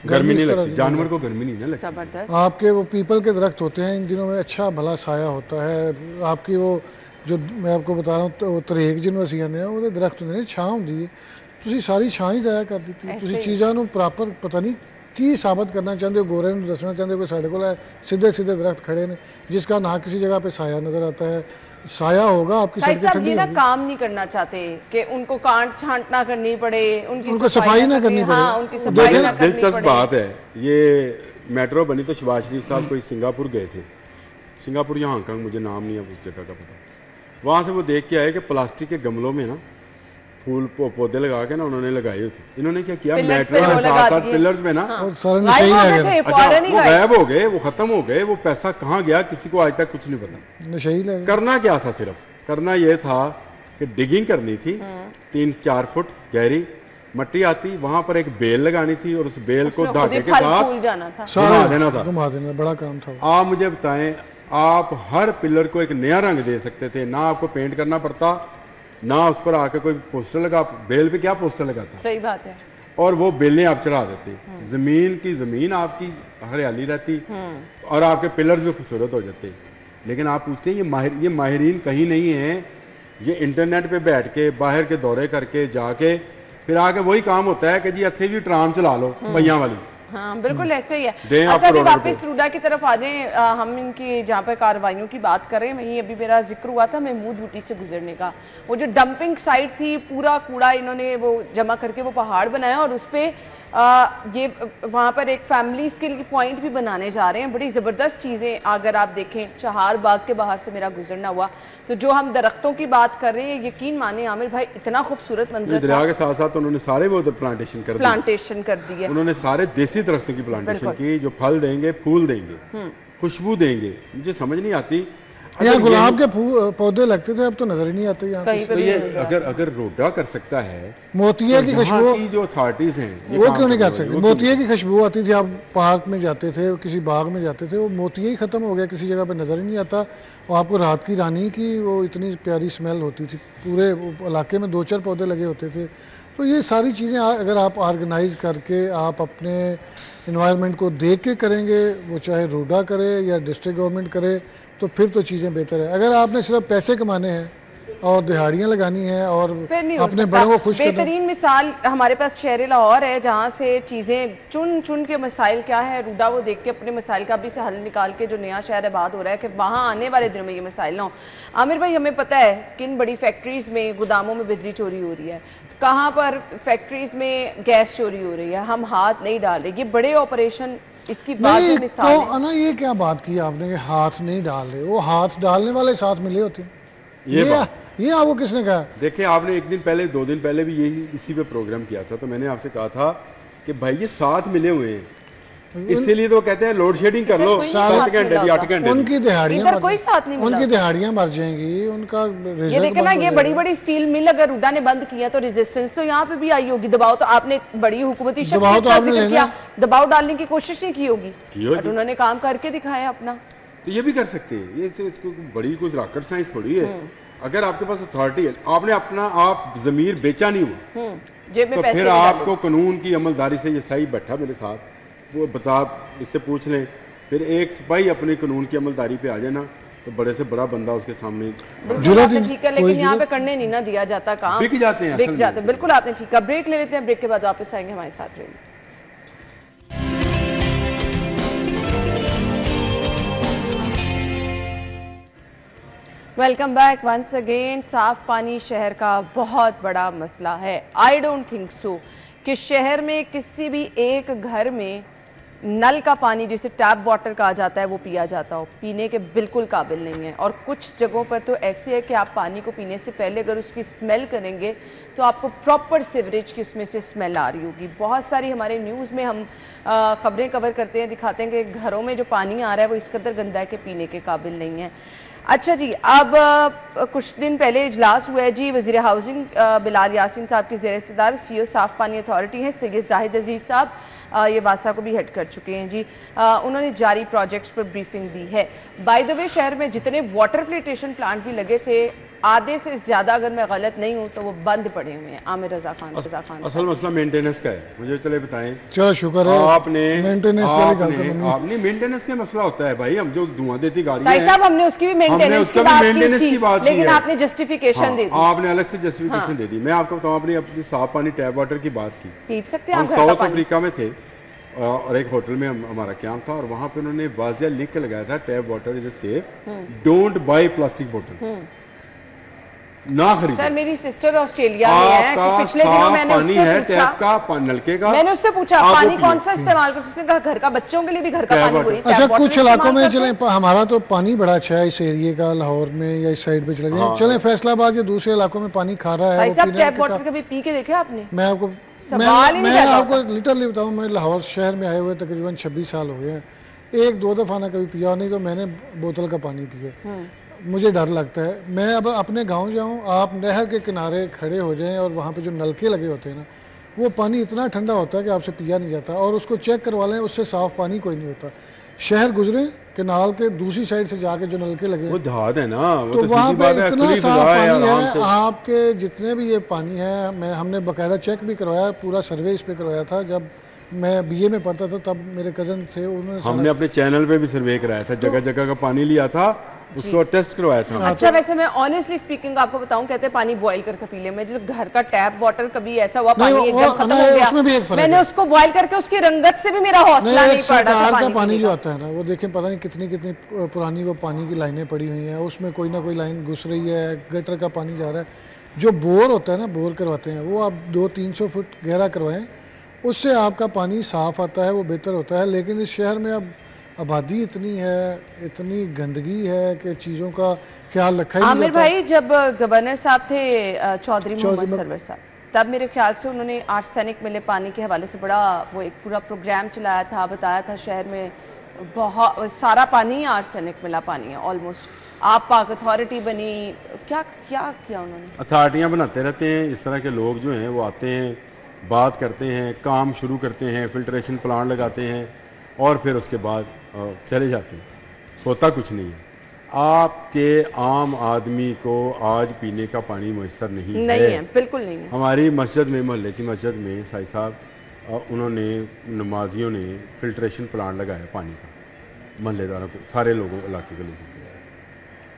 गर्मी नहीं लगती, जानवर को गर्मी नहीं लगती।
जबरदस्त।
आपके वो पीपल के दरख्त होते हैं, इन दिनों में अच्छा भला साया होता है। आपकी वो जो मैं आपको बता रहा हूँ तो तरेक जिन वसिया ने वो दरख्त होंगे छां होंगी है, तुसी सारी छां ही ज़ाया कर दी थी। तुसी चीज़ों को प्रॉपर पता नहीं की साबित करना चाहते हो, गोरे ने दसना चाहते हो कि साढ़े को सीधे सीधे दरख्त खड़े ने जिसका ना किसी जगह पे साया नजर आता है। साया होगा आपकी सड़कें ठंडी
ये ना काम नहीं करना चाहते कि उनको काट छांट ना करनी पड़े,
उनको सफाई ना करनी पड़े।
हाँ, उनकी सफाई ना करनी
दिलचस्प बात है, ये मेट्रो बनी तो शहबाज शरीफ साहब कोई सिंगापुर गए थे, सिंगापुर या हांगकांग, मुझे नाम नहीं है उस जगह का पता। वहाँ से वो देख के आए कि प्लास्टिक के गमलों में ना फूल पौधे लगा के ना उन्होंने लगाए थे। इन्होंने क्या किया, मेट्रो के साथ पिलर्स में ना अच्छा वो गायब हो गए, वो खत्म हो गए, वो पैसा कहाँ गया किसी को आज तक कुछ नहीं पता। करना क्या था, सिर्फ करना ये था कि डिगिंग करनी थी, 3-4 फुट गहरी मट्टी आती, वहां पर एक बेल लगानी थी और उस बेल को धागे के साथ घुमा देना था।
बड़ा काम था।
आप मुझे बताएं, आप हर पिलर को एक नया रंग दे सकते थे, ना आपको पेंट करना पड़ता, ना उस पर आके कोई पोस्टर लगा, बेल पे क्या पोस्टर लगाता।
सही बात है।
और वो बेलें आप चढ़ा देते, जमीन की जमीन आपकी हरियाली रहती और आपके पिलर्स भी खूबसूरत हो जाते। लेकिन आप पूछते हैं ये माहिरीन कहीं नहीं है, ये इंटरनेट पे बैठ के बाहर के दौरे करके जाके फिर आके वही काम होता है कि जी इतने भी ट्राम चला लो पहिया वाली,
हाँ बिल्कुल ऐसे ही है। अच्छा अभी वापस रूडा की तरफ आ जाएं, हम इनकी जहाँ पर कार्रवाइयों की बात कर रहे हैं वहीं अभी मेरा जिक्र हुआ था महमूद बूटी से गुजरने का। वो जो डंपिंग साइट थी, पूरा कूड़ा इन्होंने वो जमा करके वो पहाड़ बनाया और उस पर ये वहाँ पर एक फैमिलीज के लिए पॉइंट भी बनाने जा रहे हैं। बड़ी ज़बरदस्त चीज़ें अगर आप देखें, चहार बाग के बाहर से मेरा गुजरना हुआ तो जो हम दरख्तों की बात कर रहे हैं, यकीन माने आमिर भाई इतना खूबसूरत मंजर
दरिया के साथ साथ उन्होंने सारे वो प्लांटेशन कर दी है। उन्होंने सारे देसी दरख्तों की प्लांटेशन की जो फल देंगे, फूल देंगे, खुशबू देंगे। मुझे समझ नहीं आती,
यहाँ गुलाब के पौधे लगते थे, अब तो नजर ही नहीं आते यहाँ
पे। तो ये अगर रोडा कर सकता है,
मोतिया की खुशबू
की जो अथॉरिटीज हैं
वो क्यों नहीं कर सकते? मोतिया की खुशबू आती थी, आप पार्क में जाते थे, किसी बाग में जाते थे, वो मोतिया ही खत्म हो गया, किसी जगह पे नजर ही नहीं आता। और आपको रात की रानी की वो इतनी प्यारी स्मेल होती थी, पूरे इलाके में 2-4 पौधे लगे होते थे। तो ये सारी चीज़ें अगर आप ऑर्गेनाइज करके आप अपने इन्वायरमेंट को देख के करेंगे, वो चाहे रूडा करे या डिस्ट्रिक्ट गवर्नमेंट करे, तो फिर तो चीज़ें बेहतर है। अगर आपने सिर्फ पैसे कमाने हैं और दिहाड़ियाँ लगानी है और अपने बड़ों को खुश करना।
बेहतरीन मिसाल हमारे पास शहर लाहौर है, जहाँ से चीज़ें चुन चुन के मसाइल क्या है, रूडा वो देख के अपने मसाइल का भी से हल निकाल के जो नया शहर आबाद हो रहा है कि वहाँ आने वाले दिनों में ये मसाइल ना हो। आमिर भाई, हमें पता है किन बड़ी फैक्ट्रीज़ में, गोदामों में बिजली चोरी हो रही है, कहाँ पर फैक्ट्रीज़ में गैस चोरी हो रही है, हम हाथ नहीं डाल रहे। ये बड़े ऑपरेशन इसकी बात
तो ना, ये क्या बात की आपने कि हाथ नहीं डाल रहे? वो हाथ डालने वाले साथ मिले होते हैं। ये आपको किसने कहा?
देखिए, आपने 1 दिन पहले 2 दिन पहले भी यही इसी पे प्रोग्राम किया था, तो मैंने आपसे कहा था कि भाई ये साथ मिले हुए हैं, इसीलिए तो कहते हैं लोड शेडिंग कर लो 7 घंटे 8 घंटे।
उनकी दिहाड़ियां
कोई साथ नहीं,
उनकी दिहाड़ियां मर जाएंगी, उनका
ये देखे ना, ये बड़ी बड़ी स्टील मिल अगर रूडा ने बंद किया तो रेजिस्टेंस तो यहाँ पे भी आई होगी। दबाव तो आपने बड़ी हुकूमती
दबाव तो आपने
किया, दबाव डालने की कोशिश नहीं की होगी, और उन्होंने काम करके दिखाया अपना।
तो ये भी कर सकते हैं, ये इसको बड़ी कुछ रॉकेट साइंस थोड़ी है। अगर आपके पास अथॉरिटी है, आपने अपना आप जमीर बेचा नहीं हुआ,
जेब में पैसे
फिर आपको कानून की अमलदारी से, ये सही बैठा मेरे साथ, वो बता, इससे पूछ लें, फिर एक सिपाही अपने कानून की अमलदारी पे आ जाए ना, तो बड़े से बड़ा बंदा उसके सामने
ठीक है, लेकिन यहाँ पे करने नहीं ना दिया जाता काम,
बिक जाते हैं।
बिल्कुल आपने ठीक है। ब्रेक ले लेते हैं, ब्रेक के बाद वापस आएंगे, हमारे साथ रहिए। Welcome back once again. साफ पानी शहर का बहुत बड़ा मसला है। आई डोंट थिंक सो कि शहर में किसी भी एक घर में नल का पानी, जिसे टैप वाटर कहा जाता है, वो पिया जाता हो, पीने के बिल्कुल काबिल नहीं है। और कुछ जगहों पर तो ऐसे है कि आप पानी को पीने से पहले अगर उसकी स्मेल करेंगे तो आपको प्रॉपर सीवरेज की उसमें से स्मेल आ रही होगी। बहुत सारी हमारे न्यूज़ में हम खबरें कवर करते हैं, दिखाते हैं कि घरों में जो पानी आ रहा है वो इस कदर गंदा है कि पीने के काबिल नहीं है। अच्छा जी, अब कुछ दिन पहले इजलास हुआ है जी, वज़ीर हाउसिंग बिलाल यासीन साहब की ज़ेर सदारत सीईओ साफ पानी अथॉरिटी हैं सैयद जाहिद अजीज़ साहब, ये वासा को भी हेड कर चुके हैं जी। उन्होंने जारी प्रोजेक्ट्स पर ब्रीफिंग दी है। बाय द वे, शहर में जितने वाटर फिल्ट्रेशन प्लांट भी लगे थे, आधे से ज़्यादा अगर मैं गलत नहीं हूँ तो वो बंद पड़े हुए हैं। आमिर रजा खान
असल मसला मेंटेनेंस का है, मुझे चले बताएं।
चलो शुक्र है
आपने
मेंटेनेंस
आपने मेंटेनेंस का मसला होता है भाई, हम जो धुआं देती गाड़ियां हैं,
साहब हमने उसकी भी मेंटेनेंस की बात की, लेकिन आपने जस्टिफिकेशन दे दी,
आपने अलग से जस्टिफिकेशन दे दी। मैं आपको बताऊं, आपने अपनी साफ पानी टैप वाटर की बात की,
पी सकते हैं।
हम साउथ अफ्रीका में थे और एक होटल में हमारा कैंप था, और वहां पे उन्होंने वाजिया लिख के लगाया था, tap water is safe, don't buy plastic बोतल, ना खरीदो।
सर, मेरी सिस्टर ऑस्ट्रेलिया में है, पिछले दिनों मैंने उससे पूछा,
टैप का नलके का,
मैंने उससे पूछा पानी कौन सा इस्तेमाल करते, उसने कहा घर का, बच्चों के लिए भी घर का पानी वही।
अच्छा, कुछ इलाकों में चले, हमारा तो पानी बड़ा अच्छा है इस एरिया का, लाहौर में या इस साइड पे चले जाए, चले फैसलाबाद या दूसरे इलाकों में पानी खा रहा है।
टैप वाटर कभी पी के देखे आपने?
मैं आपको लिटरली बताऊं, मैं लाहौर शहर में आए हुए तकरीबन 26 साल हो गए, 1-2 दफ़ा ना कभी पिया नहीं, तो मैंने बोतल का पानी पिया। मुझे डर लगता है, मैं अब अपने गांव जाऊं, आप नहर के किनारे खड़े हो जाएं और वहाँ पे जो नलके लगे होते हैं ना, वो पानी इतना ठंडा होता है कि आपसे पिया नहीं जाता, और उसको चेक करवा लें, उससे साफ पानी कोई नहीं होता। शहर गुजरे, केनाल के दूसरी साइड से जाके जो नलके लगे,
वो देहात है ना,
तो वहाँ पे इतना साफ पानी है। आपके जितने भी ये पानी है, हमने बाकायदा चेक भी करवाया, पूरा सर्वे इस पे करवाया था। जब मैं बीए में पढ़ता था तब मेरे कज़न थे, उन्होंने
हमने अपने चैनल पे भी सर्वे कराया था, जगह जगह का पानी लिया था, उसको टेस्ट करवाया था।
अच्छा, वैसे मैं ऑनेस्टली स्पीकिंग आपको बताऊं, कहते हैं पानी बॉईल करके पी ले। मैं जो घर का टैप वाटर कभी ऐसा हुआ पानी एकदम खत्म हो गया, मैंने उसको बॉईल करके उसकी रंगत से भी मेरा हौसला नहीं पड़ रहा था।
पानी जो आता है ना, वो देखें पता नहीं कितनी कितनी पुरानी वो पानी की लाइनें पड़ी हुई हैं, उसमें कोई ना कोई लाइन घुस रही है, गटर का पानी जा रहा है। जो बोर होता है ना, बोर करवाते हैं वो आप 200-300 फुट गहरा करवाएं, उससे आपका पानी साफ आता है, वो बेहतर होता है। लेकिन इस शहर में अब आबादी इतनी है, इतनी गंदगी है कि चीज़ों का ख्याल रखा ही नहीं जाता।
आमिर भाई, जब गवर्नर साहब थे चौधरी मोहम्मद सरवर साहब, तब मेरे ख्याल से उन्होंने आर्सेनिक मिले पानी के हवाले से बड़ा वो एक पूरा प्रोग्राम चलाया था, बताया था शहर में बहुत सारा पानी आर्सेनिक मिला पानी है ऑलमोस्ट। आप पाक अथॉरिटी बनी, क्या क्या किया उन्होंने?
अथॉरिटियाँ बनाते रहते हैं, इस तरह के लोग जो हैं वो आते हैं, बात करते हैं, काम शुरू करते हैं, फिल्ट्रेशन प्लांट लगाते हैं और फिर उसके बाद चले जाते हैं। होता कुछ नहीं है। आपके आम आदमी को आज पीने का पानी मैसर नहीं है,
बिल्कुल नहीं है।
हमारी मस्जिद में, मोहल्ले की मस्जिद में साई साहब उन्होंने, नमाजियों ने फिल्ट्रेशन प्लांट लगाया पानी का, मोहल्लेदारों को, सारे लोगों, इलाके के लोगों को।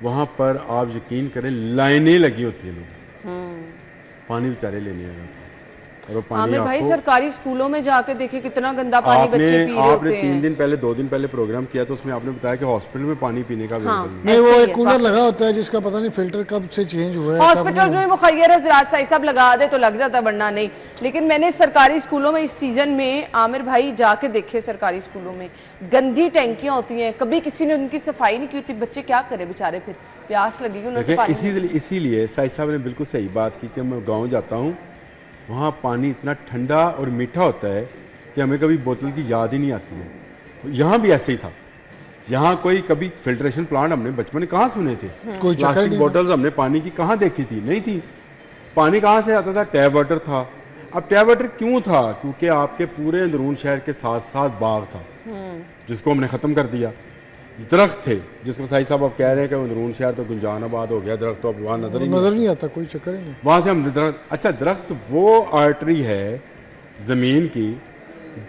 वहाँ पर आप यकीन करें लाइनें लगी होती हैं, लोग पानी बेचारे लेने आए होते हैं। और
आमिर भाई, सरकारी स्कूलों में जाके देखिए कितना गंदा पानी बच्चे पी रहे होते हैं।
आपने 3 दिन पहले 2 दिन पहले प्रोग्राम किया तो उसमें आपने बताया कि हॉस्पिटल में पानी पीने का
नहीं, वो एक कूलर लगा होता है जिसका पता नहीं फिल्टर कब से चेंज हुआ है।
हॉस्पिटल में मुखैर है, ज़रात साई साहब लगा दे तो लग जाता, वरना नहीं। लेकिन मैंने सरकारी स्कूलों में इस सीजन में आमिर भाई जाके देखे, सरकारी स्कूलों में गंदी टैंकियां होती हैं, कभी किसी ने उनकी सफाई नहीं की होती। बच्चे क्या करें बेचारे, फिर प्यास लगेगी उन्हें।
इसीलिए साई साहब ने बिल्कुल सही बात की कि मैं गाँव जाता हूँ, वहाँ पानी इतना ठंडा और मीठा होता है कि हमें कभी बोतल की याद ही नहीं आती है। यहाँ भी ऐसे ही था। यहाँ कोई कभी फिल्ट्रेशन प्लांट हमने बचपन में कहाँ सुने थे?
कोई
प्लास्टिक बोतल्स हमने पानी की कहाँ देखी थी? नहीं थी। पानी कहाँ से आता था? टैप वाटर था। अब टैप वाटर क्यों था? क्योंकि आपके पूरे अंदरून शहर के साथ साथ बाग था, जिसको हमने ख़त्म कर दिया। दरख्त थे, जिसको साई साहब अब कह रहे हैं कि अंदरून शहर तो गुंजानाबाद हो गया, दरख्त तो अब वहाँ नजर
नहीं आता, कोई चक्कर ही नहीं।
वहाँ से हम दरख्त, अच्छा दरख्त वो आर्टरी है ज़मीन की,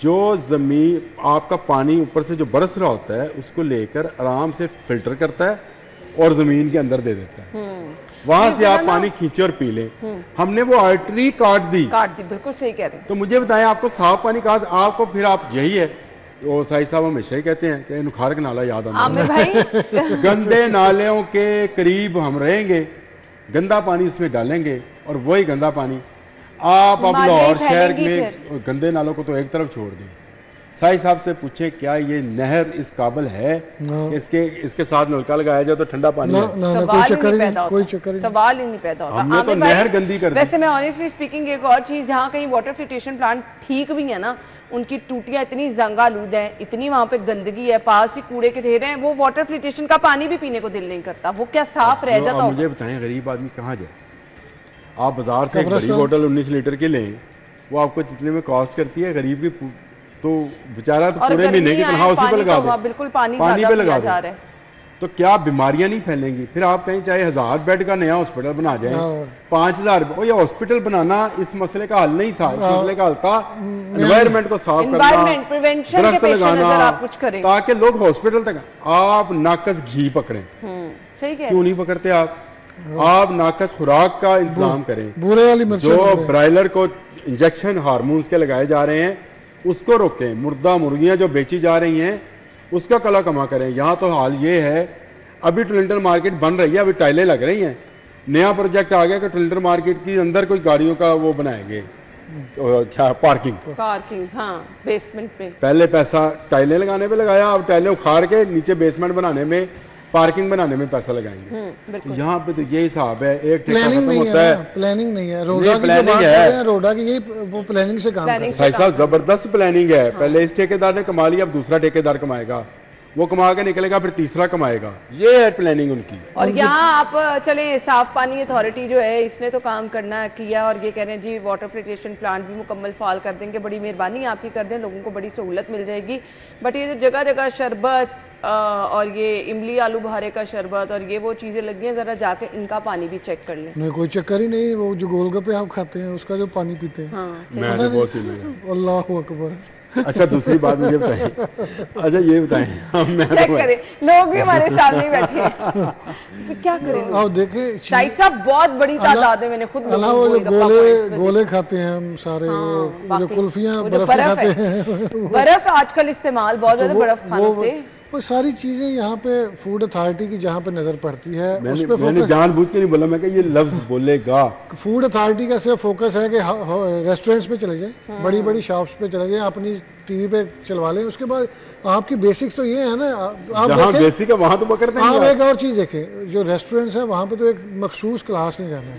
जो ज़मीन आपका पानी ऊपर से जो बरस रहा होता है उसको लेकर आराम से फिल्टर करता है और ज़मीन के अंदर दे देता है। वहाँ से आप पानी खींचे और पी लें। हमने वो आर्टरी काट दी।
बिल्कुल सही कह रहे हैं।
तो मुझे बताएं, आपको साफ पानी कहाँ से? आपको फिर आप यही है, वो साई साहब हमेशा ही कहते हैं कि नुखारक नाला याद आना है। गंदे नालों के करीब हम रहेंगे, गंदा पानी इसमें डालेंगे और वही गंदा पानी आप अब लाहौर शहर में गंदे नालों को तो एक तरफ छोड़ दें। साई साहब से पूछे क्या ये नहर इस काबिल है कि इसके साथ नलका लगाया जाए तो ठंडा पानी
कोई चक्कर ही नहीं,
सवाल ही नहीं पैदा होता।
हमने तो नहर गंदी कर दी।
वैसे मैं ऑनेस्टली स्पीकिंग एक और चीज, जहाँ कहीं वाटर फिल्ट्रेशन प्लांट ठीक भी है ना, उनकी टूटियां इतनी जंगालूद हैं, इतनी वहाँ पे गंदगी है, पास ही कूड़े के ढेर हैं, वो वाटर फिल्ट्रेशन का पानी भी पीने को दिल नहीं करता। वो क्या साफ रह जाता होगा?
मुझे बताएं, गरीब आदमी कहाँ जाए? आप बाजार से एक बड़ी बोतल 19 लीटर की लें, वो आपको जितने में कॉस्ट करती है, गरीब की तो बेचारा तो पूरे महीने की तनख्वाह उसी पे लगा दे,
बिल्कुल पानी
पे लगा दे, तो क्या बीमारियां नहीं फैलेंगी? फिर आप कहीं चाहे 1000 बेड का नया हॉस्पिटल बना जाए, 5000, ये हॉस्पिटल बनाना इस मसले का हल नहीं था। इस मसले का हल था एनवायरनमेंट को साफ करना, दरख्त लगाना, ताकि लोग हॉस्पिटल तक। आप नाकस घी पकड़े, क्यों नहीं पकड़ते? आप नाकस खुराक का इंतजाम करें।
बुरे वाली
जो ब्रायलर को इंजेक्शन हार्मोन्स के लगाए जा रहे हैं उसको रोकें। मुर्दा मुर्गियां जो बेची जा रही हैं उसका कला कमा करें। यहाँ तो हाल ये है, अभी टोरंटो मार्केट बन रही है, अभी टाइलें लग रही हैं, नया प्रोजेक्ट आ गया कि टोरंटो मार्केट के अंदर कोई गाड़ियों का वो बनाएंगे, क्या पार्किंग, हाँ, बेसमेंट पे। पहले पैसा टाइलें लगाने पे लगाया, अब टाइलें उखाड़ के नीचे बेसमेंट बनाने में, पार्किंग बनाने में पैसा लगाएंगे। यहाँ पे तो ये हिसाब है, एक
प्लानिंग नहीं है, प्लानिंग नहीं है, रोडा की यही वो प्लानिंग से काम करता है।
साहब जबरदस्त प्लानिंग है। पहले इस ठेकेदार ने कमा लिया, अब दूसरा ठेकेदार कमाएगा, वो कमा के निकलेगा, फिर तीसरा कमाएगा। ये है प्लानिंग उनकी।
और यहाँ आप चले, साफ पानी अथॉरिटी जो है इसने तो काम करना किया और ये कह रहे हैं जी वाटर फिल्ट्रेशन प्लांट भी मुकम्मल फाल कर देंगे, बड़ी मेहरबानी आपकी कर दें, लोगों को बड़ी सहूलत मिल जाएगी। बट ये जो जगह जगह शरबत और ये इमली आलू बुखारे का शरबत और ये वो चीज़ें लगी हैं, ज़रा जाके इनका पानी भी चेक कर लें।
नहीं कोई चक्कर ही नहीं, वो जो गोलगप्पे आप खाते हैं उसका जो पानी पीते हैं।
हाँ,
मैं तो बहुत पी लूंगा।
अल्लाह अकबर।
अच्छा दूसरी बात मुझे बताइए, अच्छा ये बताएं, मैं
चेक करें, लोग भी हमारे सामने ही बैठे हैं तो क्या करें।
अब देखें
शाहिद साहब बहुत बड़ी तादाद में मैंने खुद
अल्लाह वो जो गोले खाते हैं हम सारे, वो जो कुल्फियाँ बर्फ खाते हैं,
बर्फ आजकल इस्तेमाल बहुत ज्यादा बर्फ खाने से,
वो सारी चीजें यहाँ पे फूड अथॉरिटी की जहाँ पे नजर पड़ती है उस पे
मैंने जानबूझ के नहीं बोला, मैं ये लफ्ज बोलेगा।
फूड अथॉरिटी का सिर्फ फोकस है कि रेस्टोरेंट्स पे चले जाएं, बड़ी बड़ी शॉप्स पे चले जाएं, अपनी टीवी पे चलवा लें। उसके बाद आपकी बेसिक्स तो ये है ना, आप
जहाँ बेसिक है वहाँ तो पकड़ते हैं।
आप एक और चीज देखें, जो रेस्टोरेंट्स है वहाँ पे तो एक मखसूस क्लास ने जाना है,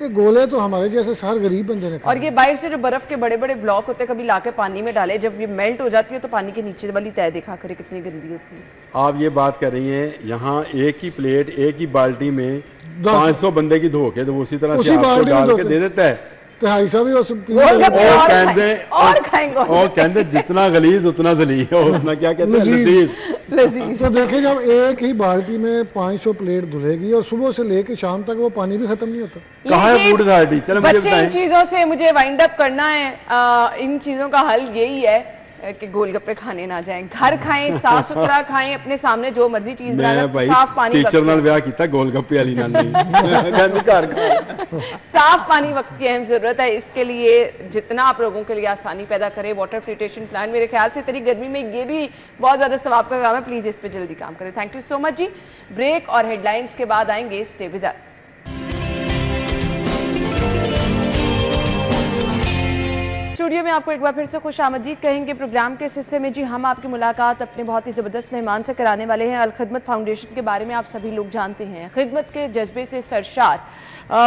ये गोले तो हमारे जैसे हर गरीब बंदे ने।
और ये बाहर से जो बर्फ के बड़े बड़े ब्लॉक होते हैं, कभी लाके पानी में डाले, जब ये मेल्ट हो जाती है तो पानी के नीचे वाली तय देखा करे कितनी गंदी होती है।
आप ये बात कर रही हैं, यहाँ एक ही प्लेट एक ही बाल्टी में 500 बंदे की धो के तो उसी तरह से आपको डाल के दे देता है।
और
कहते जितना गलीज उतना जलीज, उतना क्या कहते हैं लजीज।
तो देखिए जब एक ही बाल्टी में 500 प्लेट धुलेगी और सुबह से लेके शाम तक वो पानी भी खत्म नहीं होता।
कहाँ है फूड अथॉरिटी? चलो मुझे बताएं।
इन चीजों से मुझे वाइंड अप करना है। इन चीजों का हल यही है कि गोलगप्पे खाने ना जाएं, घर खाएं, साफ सुथरा खाएं, अपने सामने जो मर्जी चीज बनाएं, साफ पानी
टीचर नाल ब्याह कीता गोलगप्पे वाली नाल नहीं गंद घर खा।
साफ पानी वक्त की अहम जरूरत है, इसके लिए जितना आप लोगों के लिए आसानी पैदा करें वाटर फिल्ट्रेशन प्लांट, मेरे ख्याल से इतनी गर्मी में ये भी बहुत ज्यादा सवाब का काम है, प्लीज इस पे जल्दी काम करें। थैंक यू सो मच जी। ब्रेक और हेडलाइंस के बाद आएंगे, स्टे विद अस। स्टूडियो में आपको एक बार फिर से खुश आमदीद कहेंगे। प्रोग्राम के इस हिस्से में जी हम आपकी मुलाकात अपने बहुत ही ज़बरदस्त मेहमान से कराने वाले हैं। अल खिदमत फाउंडेशन के बारे में आप सभी लोग जानते हैं, खिदमत के जज्बे से सरशार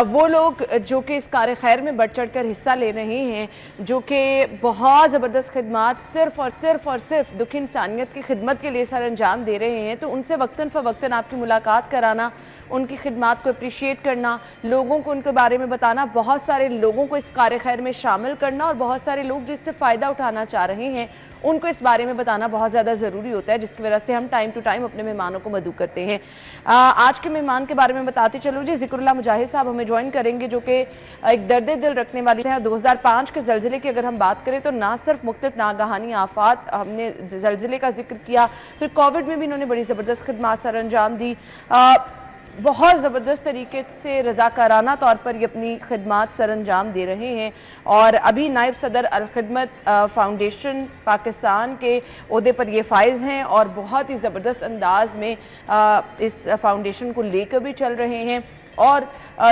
वो लोग जो कि इस कार खैर में बढ़ चढ़ कर हिस्सा ले रहे हैं, जो कि बहुत ज़बरदस्त खिदमत सिर्फ दुख इंसानियत की खिदमत के लिए सर अंजाम दे रहे हैं। तो उनसे वक्तन फ़वक्तन आपकी मुलाकात कराना, उनकी खिदमत को अप्रिशिएट करना, लोगों को उनके बारे में बताना, बहुत सारे लोगों को इस कार खैर में शामिल करना और बहुत सारे लोग जिससे फ़ायदा उठाना चाह रहे हैं उनको इस बारे में बताना बहुत ज़्यादा ज़रूरी होता है, जिसकी वजह से हम टाइम टू टाइम अपने मेहमानों को मदऊ करते हैं। आज के मेहमान के बारे में बताते चलो जी, ज़िक्रुल्लाह मुजाहिद साहब हमें ज्वाइन करेंगे, जो कि एक दर्द दिल रखने वाली है। 2005 के ज़लज़ले की अगर हम बात करें तो ना सिर्फ मुख्तलिफ नागहानी आफात, हमने ज़लज़ले का जिक्र किया, फिर कोविड में भी इन्होंने बड़ी ज़बरदस्त खिदमत सर अंजाम दी, बहुत ज़बरदस्त तरीके से रज़ाकाराना तौर पर ये अपनी खिदमत सर अंजाम दे रहे हैं और अभी नायब सदर अल खिदमत फाउंडेशन पाकिस्तान के ओहदे पर ये फाइज़ हैं और बहुत ही ज़बरदस्त अंदाज में इस फाउंडेशन को लेकर भी चल रहे हैं। और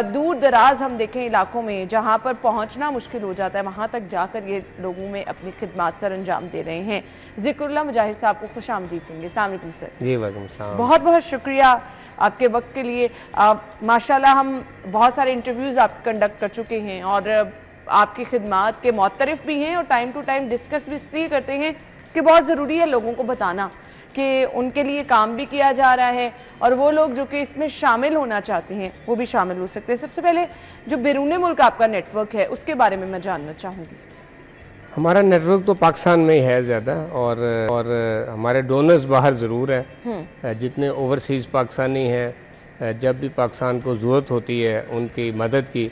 दूर दराज हम देखें इलाकों में जहाँ पर पहुँचना मुश्किल हो जाता है, वहाँ तक जाकर ये लोगों में अपनी खिदमत सर अंजाम दे रहे हैं। ज़िक्रुल्लाह मुजाहिद साहब को खुश आमदीद करेंगे। अस्सलाम वालेकुम सर।
जी वालेकुम सलाम।
बहुत बहुत शुक्रिया आपके वक्त के लिए। माशाल्लाह हम बहुत सारे इंटरव्यूज़ आप कंडक्ट कर चुके हैं और आपकी खिदमत के मुअत्तरिफ भी हैं और टाइम टू टाइम डिस्कस भी इसलिए करते हैं कि बहुत ज़रूरी है लोगों को बताना कि उनके लिए काम भी किया जा रहा है और वो लोग जो कि इसमें शामिल होना चाहते हैं वो भी शामिल हो सकते हैं। सबसे पहले जो बैरून मुल्क आपका नेटवर्क है उसके बारे में मैं जानना चाहूँगी।
हमारा नेटवर्क तो पाकिस्तान में ही है ज़्यादा और हमारे डोनर्स बाहर ज़रूर हैं। जितने ओवरसीज़ पाकिस्तानी हैं, जब भी पाकिस्तान को ज़रूरत होती है उनकी मदद की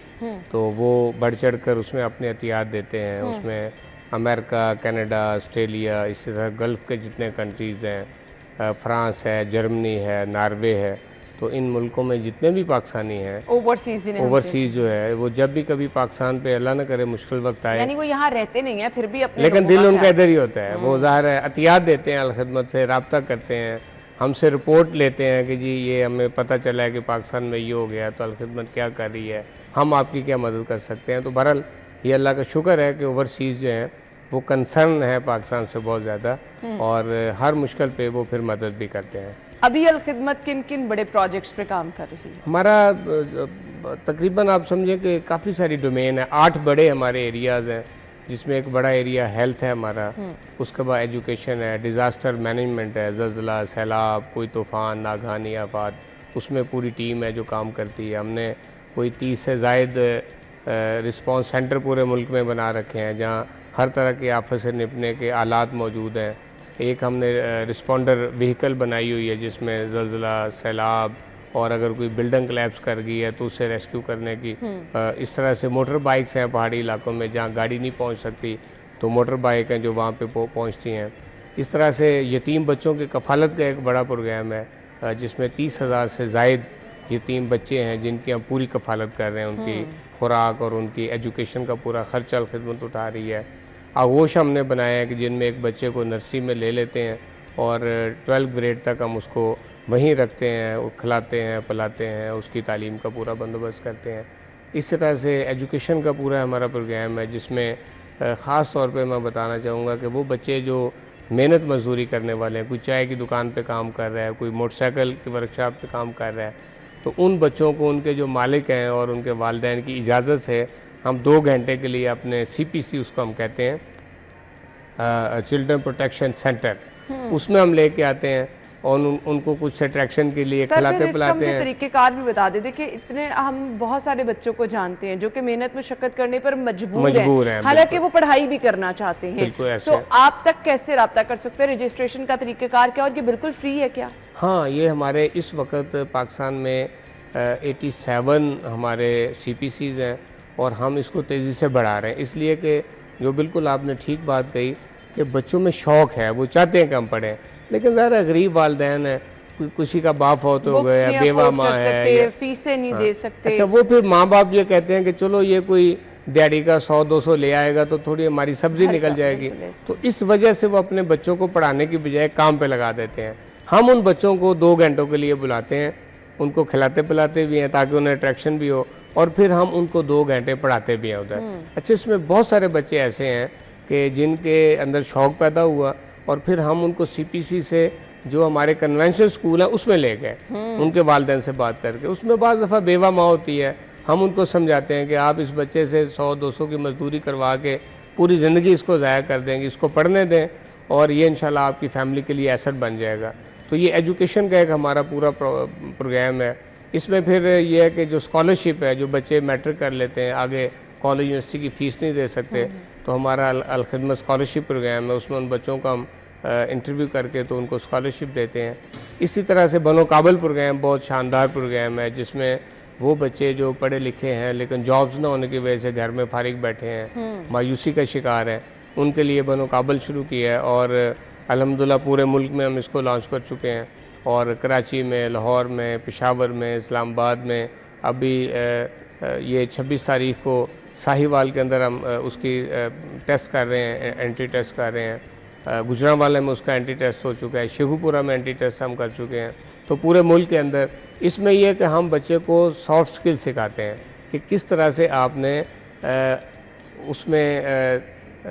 तो वो बढ़ चढ़ कर उसमें अपनी एहतियात देते हैं। उसमें अमेरिका, कनाडा, ऑस्ट्रेलिया, इसी तरह गल्फ़ के जितने कंट्रीज़ हैं, फ्रांस है, जर्मनी है, नॉर्वे है, तो इन मुल्कों में जितने भी पाकिस्तानी हैं ओवरसीज जो है वो जब भी कभी पाकिस्तान पे अल्लाह न करे मुश्किल वक्त आए,
यानी वो यहाँ रहते नहीं है फिर भी अपने
लेकिन दिल उनका इधर ही होता है, वो ज़ाहिर है एहतियात देते हैं, अल खिदमत से रब्ता करते हैं, हमसे रिपोर्ट लेते हैं कि जी ये हमें पता चला है कि पाकिस्तान में ये हो गया तो अल खिदमत क्या कर रही है, हम आपकी क्या मदद कर सकते हैं। तो बहरहाल ये अल्लाह का शुक्र है कि ओवरसीज़ जो हैं वो कंसर्न है पाकिस्तान से बहुत ज़्यादा और हर मुश्किल पे वो फिर मदद भी करते हैं।
अभी अल खिदमत किन किन बड़े प्रोजेक्ट्स पे काम कर रही है?
हमारा तकरीबन आप समझें कि काफ़ी सारी डोमेन है, 8 बड़े हमारे एरियाज़ हैं, जिसमें एक बड़ा एरिया हेल्थ है हमारा, उसके बाद एजुकेशन है, डिज़ास्टर मैनेजमेंट है, ज़लज़ला, सैलाब, कोई तूफ़ान, नागहानी आफात, उसमें पूरी टीम है जो काम करती है। हमने कोई 30 से ज़ायद रिस्पॉन्स सेंटर पूरे मुल्क में बना रखे हैं जहाँ हर तरह के आफत से निपटने के आलात मौजूद हैं। एक हमने रिस्पॉन्डर व्हीकल बनाई हुई है जिसमें ज़लज़ला, सैलाब और अगर कोई बिल्डिंग कोलैप्स कर गई है तो उसे रेस्क्यू करने की इस तरह से मोटर बाइक्स हैं पहाड़ी इलाकों में जहाँ गाड़ी नहीं पहुँच सकती, तो मोटर बाइक हैं जो वहाँ पे पहुँचती हैं। इस तरह से यतीम बच्चों की कफ़ालत का एक बड़ा प्रोग्राम है जिसमें 30,000 से ज़ायद यतीम बच्चे हैं जिनकी हम पूरी कफ़ालत कर रहे हैं, उनकी खुराक और उनकी एजुकेशन का पूरा खर्चा खिदमत उठा रही है। आगोश हमने बनाया है कि जिनमें एक बच्चे को नर्सरी में ले लेते हैं और 12th ग्रेड तक हम उसको वहीं रखते हैं, वो खिलाते हैं, पिलाते हैं, उसकी तालीम का पूरा बंदोबस्त करते हैं। इस तरह से एजुकेशन का पूरा हमारा प्रोग्राम है जिसमें ख़ास तौर पे मैं बताना चाहूँगा कि वो बच्चे जो मेहनत मजदूरी करने वाले हैं, कोई चाय की दुकान पे काम कर रहा है, कोई मोटरसाइकिल की वर्कशॉप पे काम कर रहा है, तो उन बच्चों को उनके जो मालिक हैं और उनके वालिदैन की इजाज़त से हम 2 घंटे के लिए अपने CPC उसको हम कहते हैं चिल्ड्रन प्रोटेक्शन सेंटर, उसमें हम लेके आते हैं और उनको कुछ अट्रैक्शन के लिए खिलाते पिलाते हैं।
तरीक़ेकार भी बता दे। देखिए इतने हम बहुत सारे बच्चों को जानते हैं जो कि मेहनत मुशक्कत करने पर मजबूर हैं, हालांकि वो पढ़ाई भी करना चाहते हैं, तो आप तक कैसे रब्ता कर सकते हैं? रजिस्ट्रेशन का तरीक़ेकार क्या और ये बिल्कुल फ्री है क्या?
हाँ, ये हमारे इस वक्त पाकिस्तान में 87 हमारे CPCs हैं और हम इसको तेज़ी से बढ़ा रहे हैं, इसलिए कि जो बिल्कुल आपने ठीक बात कही कि बच्चों में शौक़ है, वो चाहते हैं कि हम पढ़ें, लेकिन ज़रा गरीब वालिदैन है, किसी का बाप फौत हो गया, बेवा माँ है,
फीसें नहीं दे सकते।
अच्छा, वो फिर माँ बाप ये कहते हैं कि चलो ये कोई दिहाड़ी का 100-200 ले आएगा तो थोड़ी हमारी सब्जी निकल जाएगी, तो इस वजह से वो अपने बच्चों को पढ़ाने की बजाय काम पे लगा देते हैं। हम उन बच्चों को 2 घंटों के लिए बुलाते हैं, उनको खिलाते पिलाते भी हैं ताकि उन्हें अट्रैक्शन भी हो, और फिर हम उनको 2 घंटे पढ़ाते भी हैं उधर। अच्छा, इसमें बहुत सारे बच्चे ऐसे हैं कि जिनके अंदर शौक़ पैदा हुआ और फिर हम उनको CPC से जो हमारे कन्वेंशनल स्कूल है उसमें ले गए, उनके वालिदैन से बात करके। उसमें बाज़ दफ़ा बेवा माँ होती है, हम उनको समझाते हैं कि आप इस बच्चे से 100-200 की मजदूरी करवा के पूरी ज़िंदगी इसको ज़ाया कर देंगे, इसको पढ़ने दें और ये इंशाल्लाह आपकी फ़ैमिली के लिए एसेट बन जाएगा। तो ये एजुकेशन का एक हमारा पूरा प्रोग्राम है। इसमें फिर ये है कि जो स्कॉलरशिप है, जो बच्चे मैट्रिक कर लेते हैं, आगे कॉलेज यूनिवर्सिटी की फ़ीस नहीं दे सकते, तो हमारा अल खिदमत स्कॉलरशिप प्रोग्राम है, उसमें उन बच्चों का हम इंटरव्यू करके तो उनको स्कॉलरशिप देते हैं। इसी तरह से बनो काबल प्रोग्राम बहुत शानदार प्रोग्राम है जिसमें वो बच्चे जो पढ़े लिखे हैं लेकिन जॉब्स ना होने की वजह से घर में फारिग बैठे हैं, मायूसी का शिकार है, उनके लिए बनो काबल शुरू किया है और अल्हम्दुलिल्लाह पूरे मुल्क में हम इसको लॉन्च कर चुके हैं और कराची में, लाहौर में, पेशावर में, इस्लामाबाद में, अभी ये 26 तारीख को साहिवाल के अंदर हम उसकी टेस्ट कर रहे हैं, एंट्री टेस्ट कर रहे हैं। गुजरांवाला में उसका एंट्री टेस्ट हो चुका है, शेखुपुरा में एंट्री टेस्ट हम कर चुके हैं। तो पूरे मुल्क के अंदर इसमें यह है कि हम बच्चे को सॉफ्ट स्किल सिखाते हैं कि किस तरह से आपने उसमें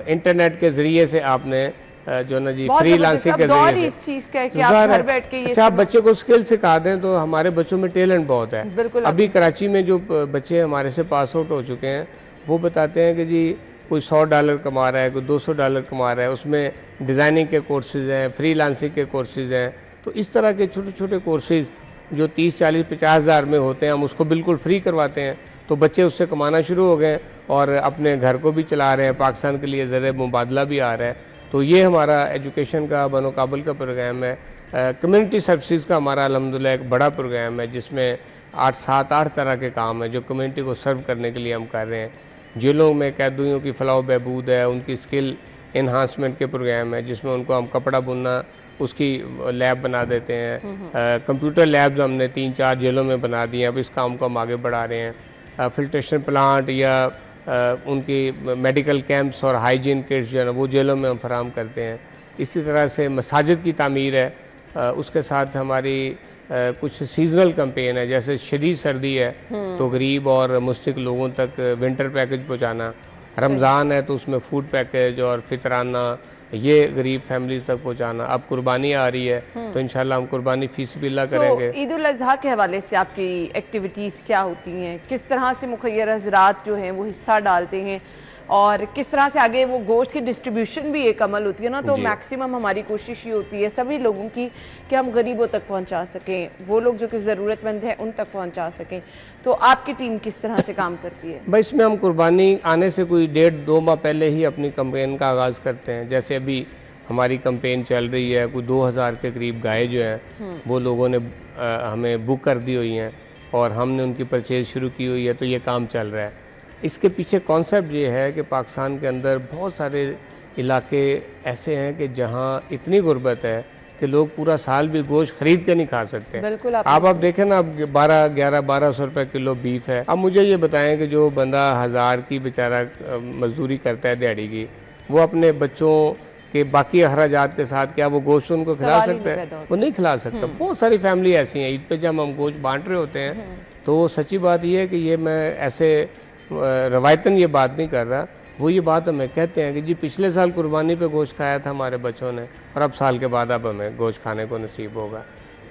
इंटरनेट के ज़रिए से आपने जो ना जी फ्रीलांसिंग के जरिए
इस चीज का है कि आप घर बैठ के
अच्छा आप बच्चे को स्किल सिखा दें तो हमारे बच्चों में टैलेंट बहुत है। अभी कराची में जो बच्चे हमारे से पास आउट हो चुके हैं वो बताते हैं कि जी कोई $100 कमा रहा है, कोई $200 कमा रहा है, उसमें डिज़ाइनिंग के कोर्सेज़ हैं, फ्रीलांसिंग के कोर्सेज़ हैं। तो इस तरह के छोटे छोटे कोर्सेज़ जो 30, 40, 50 हज़ार में होते हैं हम उसको बिल्कुल फ्री करवाते हैं, तो बच्चे उससे कमाना शुरू हो गए और अपने घर को भी चला रहे हैं, पाकिस्तान के लिए ज़रिए मुबादला भी आ रहा है। तो ये हमारा एजुकेशन का बनो काबल का प्रोग्राम है। कम्युनिटी सर्विसेज का हमारा अल्हम्दुलिल्लाह एक बड़ा प्रोग्राम है जिसमें 8 तरह के काम है जो कम्युनिटी को सर्व करने के लिए हम कर रहे हैं। जेलों में कैदियों की फलाह बहबूद है, उनकी स्किल इन्हांसमेंट के प्रोग्राम है जिसमें उनको हम कपड़ा बुनना उसकी लैब बना देते हैं। कंप्यूटर लैब्स हमने 3-4 जेलों में बना दिए हैं, अब इस काम को हम आगे बढ़ा रहे हैं। फिल्ट्रेशन प्लांट या उनकी मेडिकल कैंप्स और हाइजीन किट्स जो है ना वो जेलों में हम फराहम करते हैं। इसी तरह से मसाजिद की तामीर है, उसके साथ हमारी कुछ सीजनल कैंपेन है, जैसे शदीद सर्दी है तो गरीब और मुस्तक लोगों तक विंटर पैकेज पहुँचाना, रमज़ान है तो उसमें फूड पैकेज और फितराना ये गरीब फैमिलीज तक पहुँचाना। अब कुर्बानी आ रही है तो इंशाल्लाह हम कुर्बानी फीसबिल्लाह करेंगे।
ईद उल अज़हा के हवाले से आपकी एक्टिविटीज़ क्या होती हैं, किस तरह से मुखय्यर हज़रात जो हैं वो हिस्सा डालते हैं और किस तरह से आगे वो गोश्त की डिस्ट्रीब्यूशन भी एक अमल होती है ना, तो मैक्सिमम हमारी कोशिश ये होती है सभी लोगों की कि हम गरीबों तक पहुंचा सकें, वो लोग जो कि ज़रूरतमंद हैं उन तक पहुंचा सकें। तो आपकी टीम किस तरह से काम करती है?
भाई इसमें हम कुर्बानी आने से कोई 1.5-2 माह पहले ही अपनी कैंपेन का आगाज़ करते हैं। जैसे अभी हमारी कैंपेन चल रही है, कोई 2000 के करीब गाय जो हैं वो लोगों ने हमें बुक कर दी हुई हैं और हमने उनकी परचेज़ शुरू की हुई है, तो ये काम चल रहा है। इसके पीछे कॉन्सेप्ट ये है कि पाकिस्तान के अंदर बहुत सारे इलाके ऐसे हैं कि जहाँ इतनी गुर्बत है कि लोग पूरा साल भी गोश्त खरीद के नहीं खा सकते।
बिल्कुल
आप देखें ना, अब 1200 रुपए किलो बीफ है। अब मुझे ये बताएं कि जो बंदा 1000 की बेचारा मजदूरी करता है दिहाड़ी की, वो अपने बच्चों के बाकी अखराजात के साथ क्या वो गोश्त उनको खिला सकता है? वो नहीं खिला सकता। बहुत सारी फैमिली ऐसी हैं, ईद पे जब हम गोश्त बांट रहे होते हैं तो सच्ची बात ये है कि ये मैं ऐसे रवायतन ये बात नहीं कर रहा, वो ये बात हमें कहते हैं कि जी पिछले साल कुर्बानी पे गोश्त खाया था हमारे बच्चों ने और अब साल के बाद अब हमें गोश्त खाने को नसीब होगा।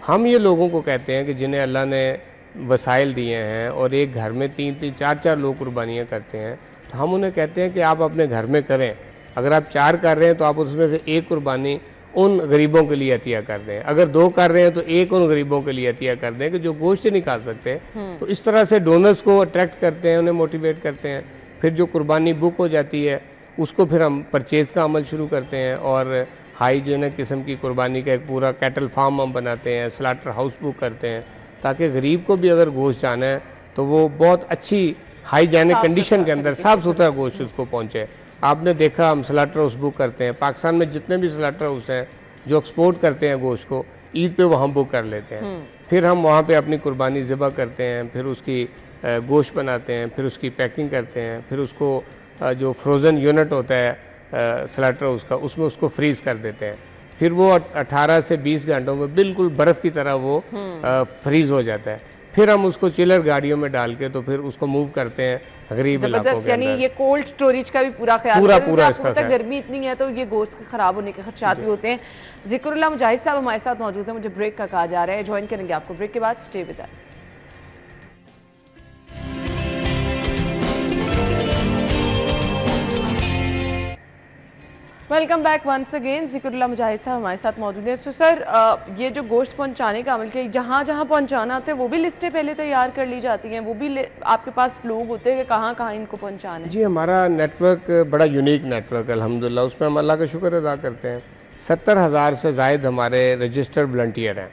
हम ये लोगों को कहते हैं कि जिन्हें अल्लाह ने वसाइल दिए हैं और एक घर में 3-3, 4-4 लोग कुर्बानियाँ करते हैं, तो हम उन्हें कहते हैं कि आप अपने घर में करें। अगर आप 4 कर रहे हैं तो आप उसमें से 1 कुर्बानी उन गरीबों के लिए अतिया कर दें, अगर 2 कर रहे हैं तो 1 उन गरीबों के लिए अतिया कर दें कि जो गोश्त नहीं खा सकते। तो इस तरह से डोनर्स को अट्रैक्ट करते हैं, उन्हें मोटिवेट करते हैं। फिर जो कुर्बानी बुक हो जाती है उसको फिर हम परचेज़ का अमल शुरू करते हैं और हाईजेनिक किस्म की कुर्बानी का एक पूरा कैटल फार्म हम बनाते हैं, स्लाटर हाउस बुक करते हैं, ताकि गरीब को भी अगर गोश्त जाना है तो वो बहुत अच्छी हाईजेनिक कंडीशन के अंदर साफ़ सुथरा गोश्त उसको पहुँचे। आपने देखा हम स्लाटर हाउस बुक करते हैं, पाकिस्तान में जितने भी स्लाटर हाउस हैं जो एक्सपोर्ट करते हैं गोश्त को, ईद पे वो हम बुक कर लेते हैं। फिर हम वहाँ पे अपनी कुर्बानी ज़िबा करते हैं, फिर उसकी गोश्त बनाते हैं, फिर उसकी पैकिंग करते हैं, फिर उसको जो फ्रोज़न यूनिट होता है स्लाटर हाउस का, उसमें उसको फ्रीज़ कर देते हैं। फिर वो 18 से 20 घंटों में बिल्कुल बर्फ़ की तरह वो फ्रीज़ हो जाता है। फिर हम उसको चिलर गाड़ियों में डाल के तो फिर उसको मूव करते हैं गरीब इलाकों के
यानी
अंदर।
ये कोल्ड स्टोरेज का भी पूरा ख्याल
पूरा इसका
है। गर्मी इतनी है तो ये गोश्त के खराब होने के खदशात भी होते हैं। ज़िक्रुल्लाह मुजाहिद साहब हमारे साथ मौजूद हैं, मुझे ब्रेक का कहा जा रहा है, ज्वाइन करेंगे आपको ब्रेक के बाद। Stay with us. Welcome back once again. Zikrullah Mujahid sahab हमारे साथ मौजूद हैं। तो सर ये जो गोश्त पहुंचाने का अमल किया, जहाँ जहाँ पहुंचाना होता है वो भी लिस्टें पहले तैयार कर ली जाती हैं, वो भी आपके पास लोग होते हैं कि कहाँ कहाँ इनको पहुंचाना है?
जी, हमारा नेटवर्क बड़ा यूनिक नेटवर्क है अल्हम्दुलिल्लाह, उसमें हम अल्लाह का शुक्र अदा करते हैं। 70,000 से ज़ायद हमारे रजिस्टर्ड वॉलंटियर हैं,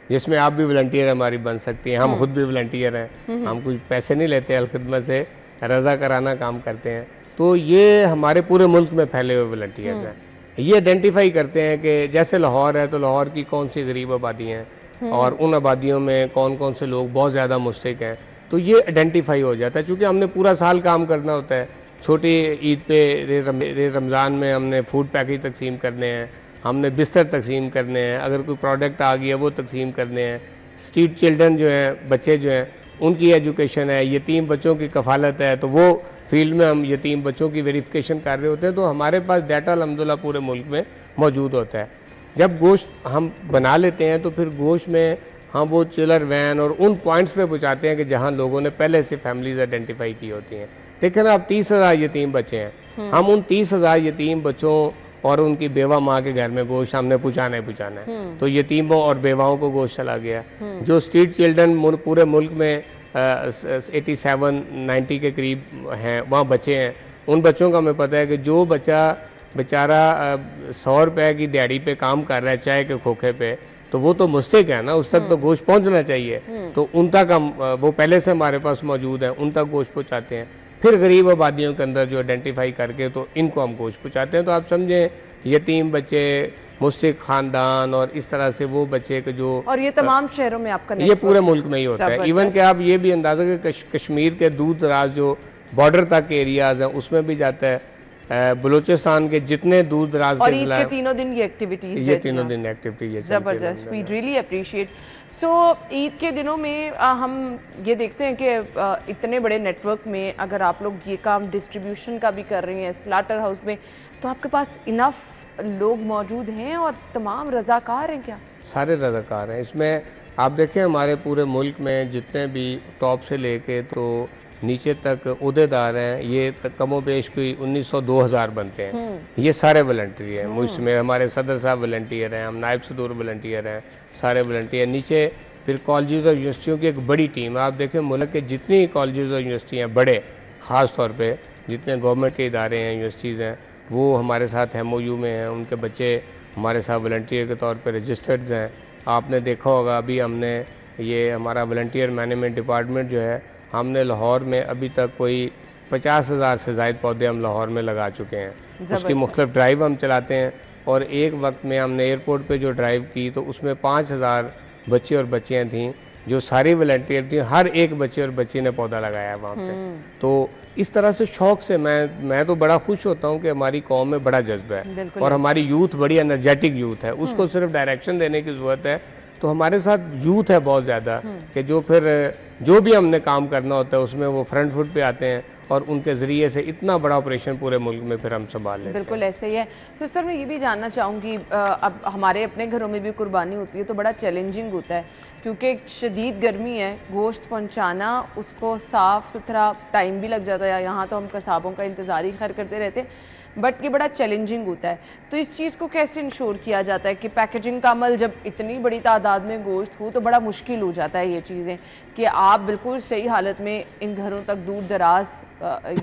जिसमें आप भी वॉलंटियर हमारी बन सकती हैं, हम खुद भी वॉलंटियर हैं। हम कुछ पैसे नहीं लेते, अलखिदमत से रज़ा कराना काम करते हैं। तो ये हमारे पूरे मुल्क में फैले हुए वॉलंटियर्स हैं। ये आइडेंटिफाई करते हैं कि जैसे लाहौर है तो लाहौर की कौन सी गरीब आबादी हैं और उन आबादियों में कौन कौन से लोग बहुत ज़्यादा मुस्तहिक हैं, तो ये आइडेंटिफाई हो जाता है। चूँकि हमने पूरा साल काम करना होता है, छोटी ईद पे रमज़ान में हमने फूड पैकेज तकसीम करने हैं, हमने बिस्तर तकसीम करने हैं, अगर कोई प्रोडक्ट आ गया वो तकसीम करने हैं, स्ट्रीट चिल्ड्रन जो हैं, बच्चे जो हैं उनकी एजुकेशन है, यतीम बच्चों की कफालत है, तो वो फील्ड में हम यतीम बच्चों की वेरिफिकेशन कर रहे होते हैं। तो हमारे पास डाटा अल्हम्दुलिल्लाह पूरे मुल्क में मौजूद होता है। जब गोश्त हम बना लेते हैं तो फिर गोश्त में हम वो चिलर वैन और उन पॉइंट्स पे पहुँचाते हैं कि जहाँ लोगों ने पहले से फैमिलीज आइडेंटिफाई की होती हैं। देखें ना, अब 30,000 यतीम बच्चे हैं, हम उन 30,000 यतीम बच्चों और उनकी बेवा माँ के घर में गोश्त हमने पहुँचाना है। तो यतीमों और बेवाओं को गोश्त चला गया। जो स्ट्रीट चिल्ड्रन पूरे मुल्क में 87-90 के करीब हैं, वहाँ बच्चे हैं, उन बच्चों का हमें पता है कि जो बच्चा बेचारा 100 रुपए की दिहाड़ी पे काम कर रहा है चाय के खोखे पे, तो वो तो मुस्तहिक है ना, उस तक तो गोश्त पहुँचना चाहिए। तो उन तक हम वो पहले से हमारे पास मौजूद है, उन तक गोश्त पहुँचाते हैं। फिर गरीब आबादियों के अंदर जो आइडेंटिफाई करके तो इनको हम गोश्त पहुँचाते हैं। तो आप समझें यतीम बच्चे, मुस्तहिक खानदान और इस तरह से वो बच्चे के जो, और
ये तमाम शहरों में आपका
ये पूरे मुल्क में ही होता है। इवन कि आप ये भी अंदाजा कि कश्मीर के दूर दराज जो बॉर्डर तक के एरियाज हैं उसमें भी जाता है, बलूचिस्तान के जितने दूर दराज
के जिला, तीनों दिन ये एक्टिविटीज,
ये तीनों दिन एक्टिविटी
जबरदस्त, वी रियली अप्रिशिएट। सो ईद के दिनों में हम ये देखते हैं कि इतने बड़े नेटवर्क में अगर आप लोग ये काम डिस्ट्रीब्यूशन का भी कर रही हैं स्लाटर हाउस में, तो आपके पास इनफ लोग मौजूद हैं और तमाम रज़ाकार हैं क्या? सारे
रज़ाकार हैं। इसमें आप देखें हमारे पूरे मुल्क में जितने भी टॉप से लेके तो नीचे तक उहदेदार हैं, ये कमो बेश कोई 1900-2000 बनते हैं। ये सारे वॉलंटियर हैं। मुझमें हमारे सदर साहब वॉलंटियर हैं, हम नायब सदूर वॉलंटियर हैं, सारे वॉलंटियर। नीचे फिर कॉलेजेस और यूनिवर्सिटियों की एक बड़ी टीम है। आप देखें मुल्क के जितनी कॉलेजेस और यूनिवर्सिटी हैं बड़े, ख़ास तौर पर जितने गवर्नमेंट के इदारे हैं, यूनिवर्सिटीज़ हैं, वो हमारे साथ MOU में हैं, उनके बच्चे हमारे साथ वॉलंटियर के तौर पे रजिस्टर्ड हैं। आपने देखा होगा अभी हमने ये हमारा वॉलंटियर मैनेजमेंट डिपार्टमेंट जो है, हमने लाहौर में अभी तक कोई 50,000 से ज़ायद पौधे हम लाहौर में लगा चुके हैं। उसकी मुख्तलिफ ड्राइव हम चलाते हैं और एक वक्त में हमने एयरपोर्ट पे जो ड्राइव की तो उसमें 5,000 बच्चे और बच्चियाँ थीं जो सारी वॉलंटियर थी, हर एक बच्चे और बच्ची ने पौधा लगाया वहाँ पे। तो इस तरह से शौक से मैं तो बड़ा खुश होता हूँ कि हमारी कौम में बड़ा जज्बा है और हमारी यूथ बड़ी एनर्जेटिक यूथ है। उसको सिर्फ डायरेक्शन देने की ज़रूरत है। तो हमारे साथ यूथ है बहुत ज़्यादा कि जो फिर जो भी हमने काम करना होता है उसमें वो फ्रंट फुट पे आते हैं और उनके ज़रिए से इतना बड़ा ऑपरेशन पूरे मुल्क में फिर हम संभाल लेते हैं।
बिल्कुल ऐसे ही है। तो सर मैं ये भी जानना चाहूँगी, अब हमारे अपने घरों में भी कुर्बानी होती है तो बड़ा चैलेंजिंग होता है क्योंकि शदीद गर्मी है, गोश्त पहुँचाना, उसको साफ़ सुथरा टाइम भी लग जाता है। यहाँ तो हम कसाबों का इंतज़ार ही खैर करते रहते हैं, बट ये बड़ा चैलेंजिंग होता है। तो इस चीज़ को कैसे इंश्योर किया जाता है कि पैकेजिंग का अमल, जब इतनी बड़ी तादाद में गोश्त हो तो बड़ा मुश्किल हो जाता है ये चीज़ें कि आप बिल्कुल सही हालत में इन घरों तक दूर दराज,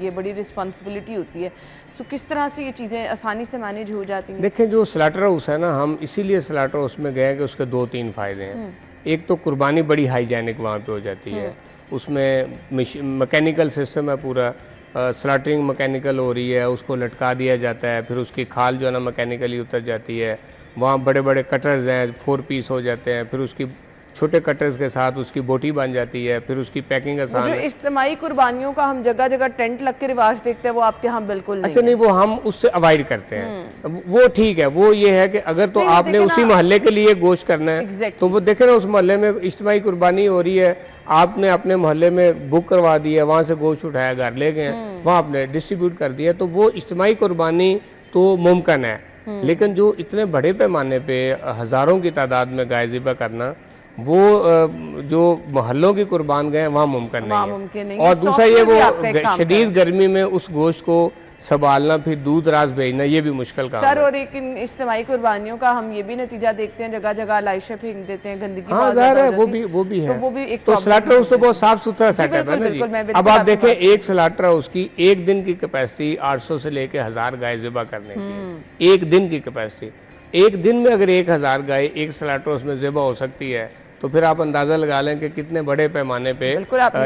ये बड़ी रिस्पॉन्सिबिलिटी होती है। सो किस तरह से ये चीज़ें आसानी से मैनेज हो जाती हैं?
देखें, जो स्लाटर हाउस है ना, हम इसीलिए स्लाटर हाउस में गए कि उसके 2-3 फ़ायदे हैं। एक तो कुर्बानी बड़ी हाइजेनिक वहाँ पे हो जाती है, उसमें मैकेनिकल सिस्टम है पूरा, स्लाटरिंग मैकेनिकल हो रही है, उसको लटका दिया जाता है, फिर उसकी खाल जो है ना मैकेनिकली उतर जाती है। वहाँ बड़े बड़े कटर्स हैं, 4 पीस हो जाते हैं, फिर उसकी छोटे कटर्स के साथ उसकी बोटी बन जाती है, फिर उसकी पैकिंग आसान है।
इज्तिमाई कुर्बानियों का हम जगह जगह टेंट लग के रिवाज देखते हैं, वो आपके यहाँ बिल्कुल नहीं?
अच्छा नहीं, वो हम उससे अवॉइड करते हैं। वो ठीक है, वो ये है कि अगर तो आपने उसी मोहल्ले के लिए गोश्त करना है तो वो देखे ना, उस मोहल्ले में इज्तिमाई कुर्बानी हो रही है, आपने अपने मोहल्ले में बुक करवा दी है, वहाँ से गोश्त उठाया, घर ले गए, वहाँ आपने डिस्ट्रीब्यूट कर दिया, तो वो इज्तिमाई कुर्बानी तो मुमकिन है। लेकिन जो इतने बड़े पैमाने पे हज़ारों की तादाद में गाय ज़िबा करना, वो जो मोहल्लों की कुर्बान गए वहाँ मुमकिन नहीं है। और दूसरा ये, वो शदीद गर्मी में उस गोश्त को संभालना, फिर दूर दराज भेजना, ये भी मुश्किल काम है
सर। और एक इज्तिमाई कुर्बानियों का हम ये भी नतीजा देखते हैं, जगह जगह लाइशें फेंक देते हैं, गंदगी।
हाँ ज़ाहिर है, वो भी है। तो स्लाटर हाउस तो बहुत साफ सुथरा सेटअप है ना जी। अब आप देखें, एक स्लाटर हाउस की एक दिन की कैपेसिटी 800 से लेके 1000 गाय ज़िबा करने की, एक दिन की कैपेसिटी। एक दिन में अगर 1000 गाय एक स्लाटर हाउस में ज़िबा हो सकती है तो फिर आप अंदाज़ा लगा लें कि कितने बड़े पैमाने पे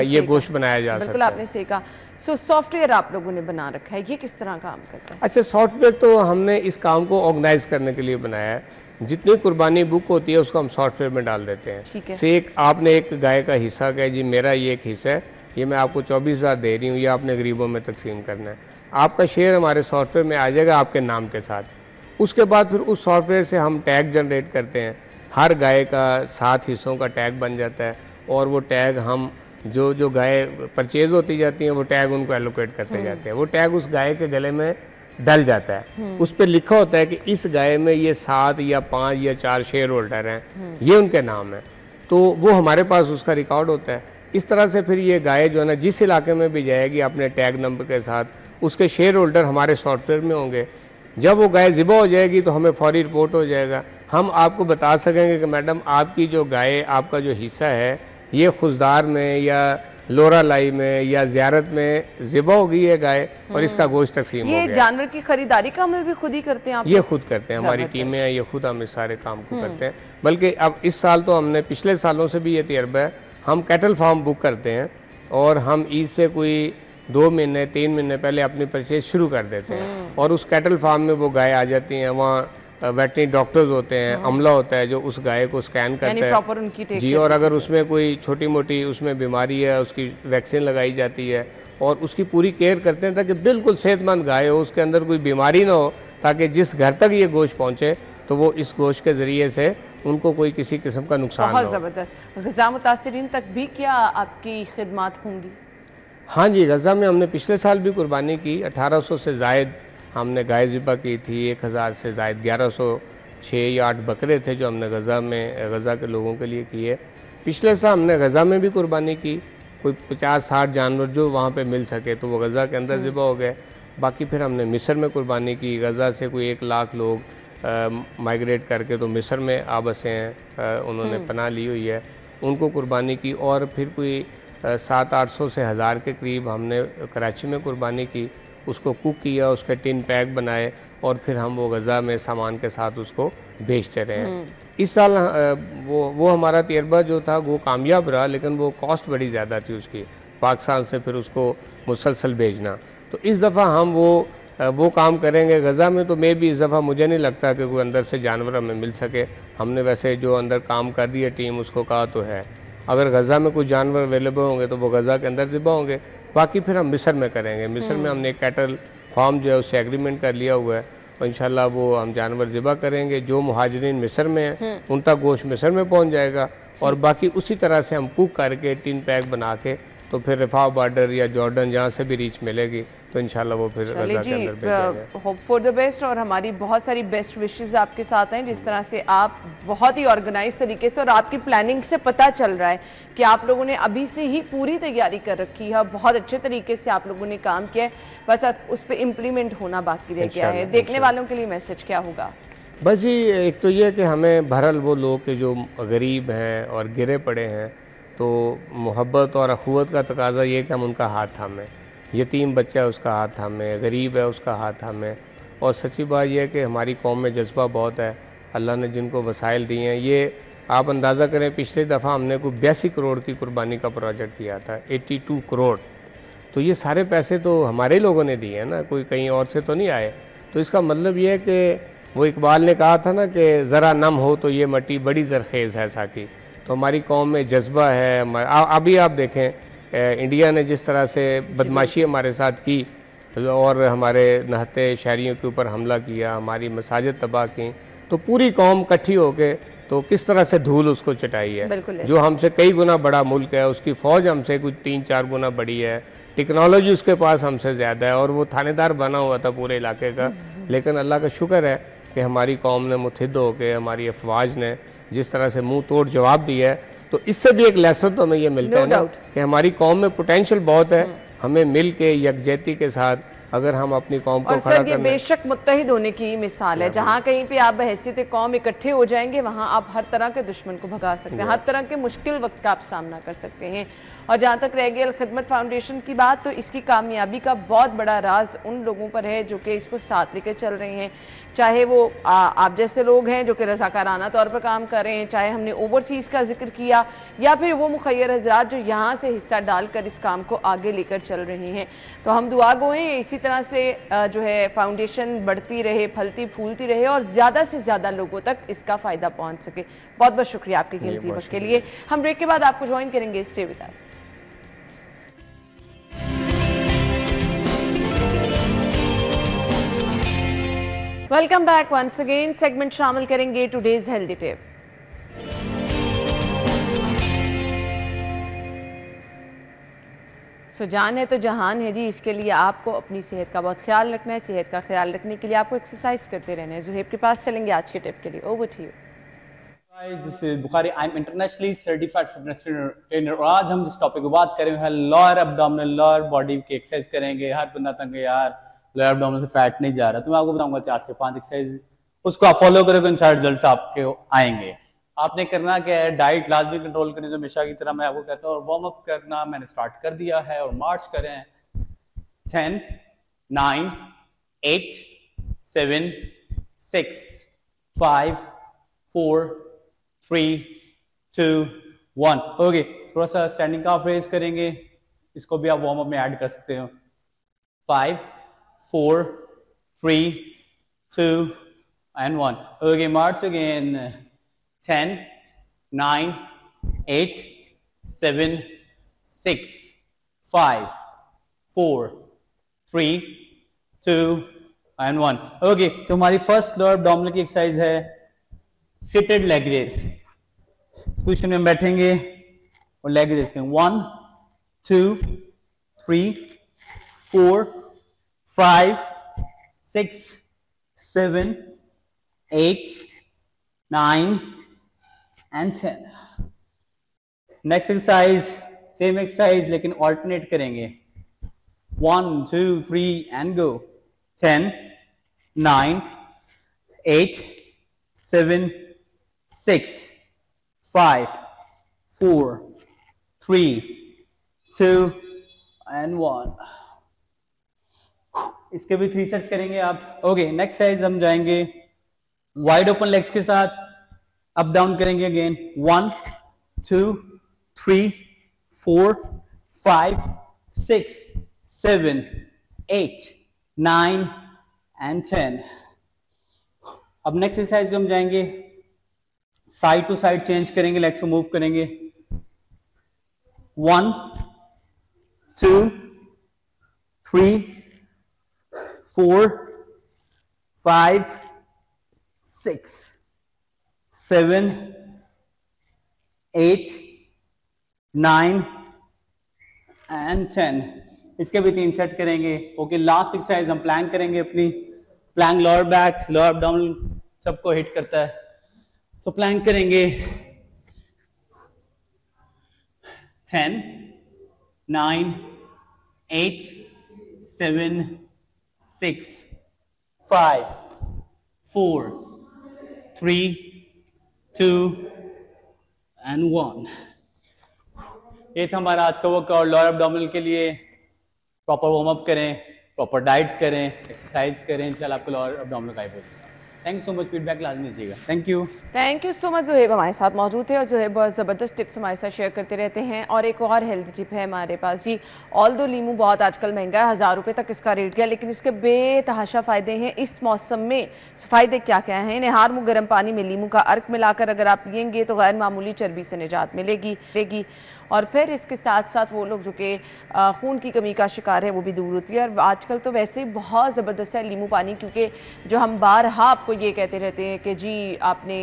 ये गोश्त बनाया जा सकता है।
बिल्कुल आपने सही कहा। सो सॉफ्टवेयर आप लोगों ने बना रखा है, ये किस तरह काम करता है?
अच्छा, सॉफ्टवेयर तो हमने इस काम को ऑर्गेनाइज करने के लिए बनाया है। जितनी कुर्बानी बुक होती है उसको हम सॉफ्टवेयर में डाल देते हैं।
ठीक है।
से एक आपने एक गाय का हिस्सा कहा जी मेरा ये एक हिस्सा है, ये मैं आपको 24,000 दे रही हूँ, ये आपने गरीबों में तकसीम करना है। आपका शेयर हमारे सॉफ्टवेयर में आ जाएगा आपके नाम के साथ। उसके बाद फिर उस सॉफ्टवेयर से हम टैग जनरेट करते हैं, हर गाय का 7 हिस्सों का टैग बन जाता है और वो टैग हम जो गाय परचेज होती जाती हैं वो टैग उनको एलोकेट करते जाते हैं। वो टैग उस गाय के गले में डल जाता है, उस पर लिखा होता है कि इस गाय में ये 7 या 5 या 4 शेयर होल्डर हैं, ये उनके नाम है, तो वो हमारे पास उसका रिकॉर्ड होता है। इस तरह से फिर ये गाय जो है ना, जिस इलाके में भी जाएगी अपने टैग नंबर के साथ, उसके शेयर होल्डर हमारे सॉफ्टवेयर में होंगे। जब वो गाय ज़िबा हो जाएगी तो हमें फौरी रिपोर्ट हो जाएगा, हम आपको बता सकेंगे कि मैडम आपकी जो गाय, आपका जो हिस्सा है ये खुशदार में या लोरा लाई में या ज़ियारत में ज़िबा हो गई है गाय और इसका गोश्त तकसीम हो गया।
ये जानवर की खरीदारी का अमल भी खुद ही करते हैं आप?
ये खुद करते हैं, हमारी टीमें हैं, ये खुद हम इस सारे काम को करते हैं। बल्कि अब इस साल तो हमने, पिछले सालों से भी ये तजर्बा है, हम कैटल फार्म बुक करते हैं और हम ईद से कोई 2 महीने 3 महीने पहले अपनी परचेज शुरू कर देते हैं और उस कैटल फार्म में वो गाय आ जाती हैं। वहाँ वेटरनरी डॉक्टर्स होते हैं, अमला होता है जो उस गाय को स्कैन करता है
प्रॉपर उनकी
जी, और अगर उसमें कोई छोटी मोटी उसमें बीमारी है उसकी वैक्सीन लगाई जाती है और उसकी पूरी केयर करते हैं ताकि बिल्कुल सेहतमंद गाय हो, उसके अंदर कोई बीमारी ना हो, ताकि जिस घर तक ये गोश्त पहुँचे तो वो इस गोश्त के ज़रिए से उनको कोई किसी किस्म का नुकसान
बहुत ज़बरदस्त। ग़ज़ा मुतासिरीन तक भी क्या आपकी खिदमात होंगी?
हाँ जी, गज़ा में हमने पिछले साल भी कुर्बानी की, 1800 से ज़ायद हमने गाय ज़िबा की थी, 1000 से ज़ायद 1106 या 8 बकरे थे जो हमने गज़ा के लोगों के लिए किए। पिछले साल हमने गज़ा में भी कुर्बानी की, कोई 50-60 जानवर जो वहाँ पे मिल सके तो वो गज़ा के अंदर ज़िबा हो गए। बाकी फिर हमने मिस्र में कुर्बानी की, गज़ा से कोई 1 लाख लोग माइग्रेट करके तो मिस्र में आ बसे हैं, उन्होंने पनाह ली हुई है, उनको कुर्बानी की। और फिर कोई 700-800 से 1000 के करीब हमने कराची में कुर्बानी की उसको कुक किया, उसके टिन पैक बनाए और फिर हम वो गज़ा में सामान के साथ उसको बेचते रहे हैं। इस साल वो हमारा तजर्बा जो था वो कामयाब रहा, लेकिन वो कॉस्ट बड़ी ज़्यादा थी उसकी, पाकिस्तान से फिर उसको मुसलसल भेजना। तो इस दफ़ा हम वो काम करेंगे गज़ा में। तो मैं भी इस दफ़ा मुझे नहीं लगता कि कोई अंदर से जानवर हमें मिल सके। हमने वैसे जो अंदर काम कर रही है टीम उसको कहा तो है, अगर गज़ा में कुछ जानवर अवेलेबल होंगे तो वो गज़ा के अंदर ज़िबा होंगे, बाकी फिर हम मिस्र में करेंगे। मिस्र में हमने एक कैटल फार्म जो है उससे एग्रीमेंट कर लिया हुआ है, तो इंशाल्लाह वो हम जानवर ज़िबा करेंगे। जो मुहाजिरीन मिस्र में हैं उन तक गोश्त मिस्र में पहुंच जाएगा, और बाकी उसी तरह से हम कुक करके टिन पैक बना के तो फिर रफा बॉर्डर या जॉर्डन जहाँ से भी रीच मिलेगी तो इंशाल्लाह वो फिर गज़ा के अंदर भेजेंगे।
होप फॉर द बेस्ट, और हमारी बहुत सारी बेस्ट विशेस आपके साथ हैं। जिस तरह से आप बहुत ही ऑर्गेनाइज तरीके से और आपकी प्लानिंग से पता चल रहा है कि आप लोगों ने अभी से ही पूरी तैयारी कर रखी है, बहुत अच्छे तरीके से आप लोगों ने काम किया है, बस अब उस पर इम्प्लीमेंट होना बाकी रह गया है। देखने वालों के लिए मैसेज क्या होगा?
बस जी एक तो ये कि हमें बहरहाल वो लोग के जो गरीब हैं और गिरे पड़े हैं, तो मोहब्बत और अखुवत का तकाजा ये कि हम उनका हाथ थामें। यतीम बच्चा है उसका हाथ थामें, गरीब है उसका हाथ थामें। और सच्ची बात यह है कि हमारी कौम में जज्बा बहुत है, अल्लाह ने जिनको वसाइल दिए हैं। ये आप अंदाज़ा करें, पिछली दफ़ा हमने कोई 82 करोड़ की कुर्बानी का प्रोजेक्ट किया था, 82 करोड़। तो ये सारे पैसे तो हमारे लोगों ने दिए हैं ना, कोई कहीं और से तो नहीं आए। तो इसका मतलब ये है कि वो इकबाल ने कहा था ना कि ज़रा नम हो तो ये मट्टी बड़ी ज़रखेज़ है साकी। तो हमारी कौम में जज्बा है। अभी आप देखें इंडिया ने जिस तरह से बदमाशी हमारे साथ की और हमारे नहते शहरियों के ऊपर हमला किया, हमारी मसाजिद तबाह की, तो पूरी कौम इकट्ठी होके तो किस तरह से धूल उसको चटाई है। जो हमसे कई गुना बड़ा मुल्क है, उसकी फ़ौज हमसे कुछ 3-4 गुना बड़ी है, टेक्नोलॉजी उसके पास हमसे ज़्यादा है, और वो थानेदार बना हुआ था पूरे इलाके का। लेकिन अल्लाह का शुक्र है कि हमारी कौम ने मुत्हिद होकर, हमारी अफवाज ने जिस तरह से मुंह तोड़ जवाब दिया है, तो इससे भी एक लेसन तो हमें ये मिलता है ना कि हमारी कौम में पोटेंशियल बहुत है। हमें मिल के यकजहती के साथ अगर हम अपनी कौम को खड़ा
करना, बेशक मुत्तहिद होने की मिसाल है। जहाँ कहीं पे आप बहैसियत कौम इकट्ठे हो जाएंगे, वहाँ आप हर तरह के दुश्मन को भगा सकते हैं, हर तरह के मुश्किल वक्त का आप सामना कर सकते हैं। और जहाँ तक रह गई खिदमत फाउंडेशन की बात, तो इसकी कामयाबी का बहुत बड़ा राज उन लोगों पर है जो कि इसको साथ लेकर चल रहे हैं, चाहे वो आप जैसे लोग हैं जो कि रज़ाकाराना तौर पर काम कर रहे हैं, चाहे हमने ओवरसीज़ का जिक्र किया, या फिर वो मुखय्यर हजरात जो यहाँ से हिस्सा डालकर इस काम को आगे लेकर चल रहे हैं। तो हम दुआ गो हैं इसी तरह से जो है फाउंडेशन बढ़ती रहे, फलती फूलती रहे और ज़्यादा से ज़्यादा लोगों तक इसका फ़ायदा पहुँच सके। बहुत बहुत शुक्रिया आपके कीमती वक्त के लिए। हम ब्रेक के बाद आपको ज्वाइन करेंगे, stay with us. Welcome back once again. Segment शामिल करेंगे टुडेज हेल्दी टिप। सो जान है तो जहान है जी, इसके लिए आपको अपनी सेहत का बहुत ख्याल रखना है। सेहत का ख्याल रखने के लिए आपको एक्सरसाइज करते रहना है। जुहेब के पास चलेंगे आज के टिप के लिए। Over to you.
This is Bukhari, I am internationally certified fitness trainer, और आज हम जिस टॉपिक की बात करें हैं लोअर एब्डोमिनल, लोअर बॉडी की एक्सरसाइज करेंगे। हर बंदा तंग है यार, लोअर एब्डोमिनल से फैट नहीं जा रहा, तो मैं आपको बताऊंगा 4 से 5 एक्सरसाइज, उसको आप फॉलो करोगे इंशाल्लाह रिजल्ट्स आपके आएंगे। आपने करना क्या है, डाइट लाजमी कंट्रोल करनी, जो हमेशा की तरह मैं आपको कहता हूँ, और वार्म अप करना मैंने स्टार्ट कर दिया है, और मार्च करें 10 9 8 7 6 5 4 3 2 1। ओके, थोड़ा सा स्टैंडिंग का रेज करेंगे, इसको भी आप वार्म अप में ऐड कर सकते हो। 5 4 3 2 and 1। Okay, March again 10 9 8 7 6 5 4 3 2 and 1। Okay, तो हमारी फर्स्ट लोअर एब्डोमिनल की एक्सरसाइज है सिटेड लेग रेस। पोजीशन में बैठेंगे और लेग रेस करेंगे। 1 2 3 4 5 6 7 8 9 and 10। Next exercise same exercise लेकिन ऑल्टरनेट करेंगे। 1 2 3 एंड गो। 10 9 8 7 6 5 4 3 2 and 1। इसके भी 3 सेट्स करेंगे आप। ओके, नेक्स्ट एक्सरसाइज हम जाएंगे वाइड ओपन लेग्स के साथ, अप डाउन करेंगे अगेन। 1 2 3 4 5 6 7 8 9 एंड 10। अब नेक्स्ट एक्सरसाइज हम जाएंगे साइड टू साइड चेंज करेंगे, लेग्स को मूव करेंगे। 1 2 3 4 5 6 7 8 9 एंड 10। इसके भी 3 सेट करेंगे। ओके, लास्ट एक्सरसाइज हम प्लैंक करेंगे अपनी। Plank lower back, lower abdominal सबको हिट करता है, तो प्लैंक करेंगे। 10 9 8 7 6 5 4 3 2 एंड 1। ये था हमारा आज का वर्कआउट लोअर एब्डोमिनल के लिए। प्रॉपर वार्म अप करें, प्रॉपर डाइट करें, एक्सरसाइज करें, इंशाल्लाह आपको लोअर एब्डोमिनल गायब हो जाएगा। Thank you so much, feedback लाजमी दीजिएगा। Thank you so much. Zoheb हमारे साथ मौजूद थे और जोहेब बहुत ज़बरदस्त टिप्स हमारे साथ शेयर करते रहते हैं। और एक और हेल्थ टिप है हमारे पास जी। ऑल दो लीमू बहुत आजकल महंगा है, 1000 रुपये तक इसका रेट गया, लेकिन इसके बेतहाशा फ़ायदे हैं इस मौसम में। फ़ायदे क्या क्या हैं? निहार मुँह गर्म पानी में लीमू का अर्क मिलाकर अगर आप पियेंगे तो गैर मामूली चर्बी से निजात मिलेगी। और फिर इसके साथ साथ वो लोग जो कि खून की कमी का शिकार है वो भी दूर होती है। और आजकल तो वैसे ही बहुत ज़बरदस्त है लीमू पानी, क्योंकि जो हम बारहा आपको ये कहते रहते हैं कि जी आपने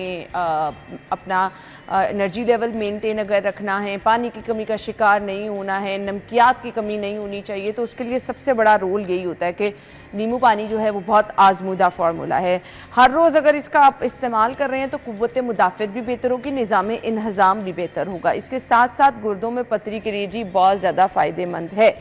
अपना एनर्जी लेवल मेंटेन अगर रखना है, पानी की कमी का शिकार नहीं होना है, नमकियात की कमी नहीं होनी चाहिए, तो उसके लिए सबसे बड़ा रोल यही होता है कि नींबू पानी जो है वो बहुत आजमूदा फार्मूला है। हर रोज़ अगर इसका आप इस्तेमाल कर रहे हैं तो कुव्वत मुदाफ़त भी बेहतर होगी, निज़ाम इंहज़ाम भी बेहतर होगा। इसके साथ साथ गुर्दों में पथरी के लिए जी बहुत ज़्यादा फ़ायदेमंद है।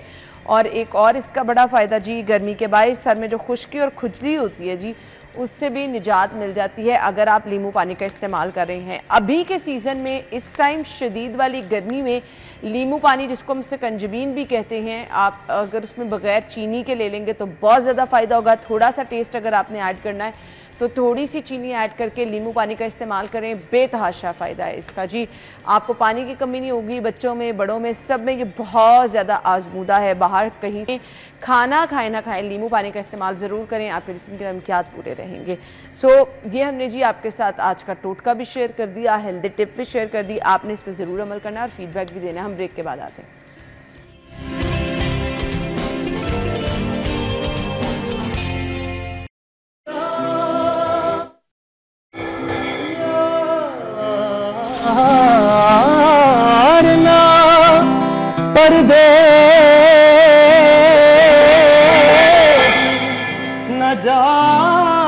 और एक और इसका बड़ा फ़ायदा जी, गर्मी के बायस सर में जो खुश्की और खुजली होती है जी, उससे भी निजात मिल जाती है अगर आप नींबू पानी का इस्तेमाल कर रहे हैं। अभी के सीज़न में इस टाइम शदीद वाली गर्मी में नींबू पानी, जिसको हम सिकंजबीन भी कहते हैं, आप अगर उसमें बगैर चीनी के ले लेंगे तो बहुत ज़्यादा फ़ायदा होगा। थोड़ा सा टेस्ट अगर आपने ऐड करना है तो थोड़ी सी चीनी ऐड करके नींबू पानी का इस्तेमाल करें, बेतहाशा फ़ायदा है इसका जी। आपको पानी की कमी नहीं होगी, बच्चों में बड़ों में सब में ये बहुत ज़्यादा आजमूदा है। बाहर कहीं खाना खाए ना खाएं, नींबू पानी का इस्तेमाल ज़रूर करें, आपके जिस्म के नमकियात पूरे रहेंगे। सो ये हमने जी आपके साथ आज का टोटका भी शेयर कर दिया, हेल्दी टिप भी शेयर कर दी। आपने इस पर ज़रूर अमल करना और फीडबैक भी देना। हम ब्रेक के बाद आते हैं।
पर्दे न जावे,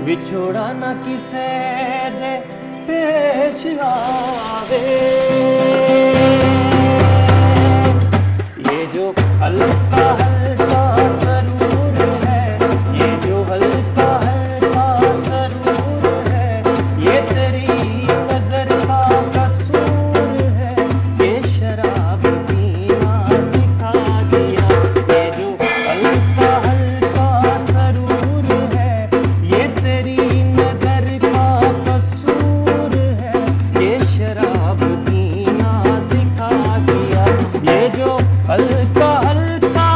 विछोड़ा न किसे दे पेश आवे। ये जो हल्का हल्का सरूर है, ये जो हल्का हल्का सरूर है, ये तेरी नजर का कसूर है, ये शराब पीना सिखा दिया। ये जो हल्का हल्का सरूर है, ये तेरी नजर का कसूर है, ये शराब पीना सिखा दिया। ये जो हल्का हल्का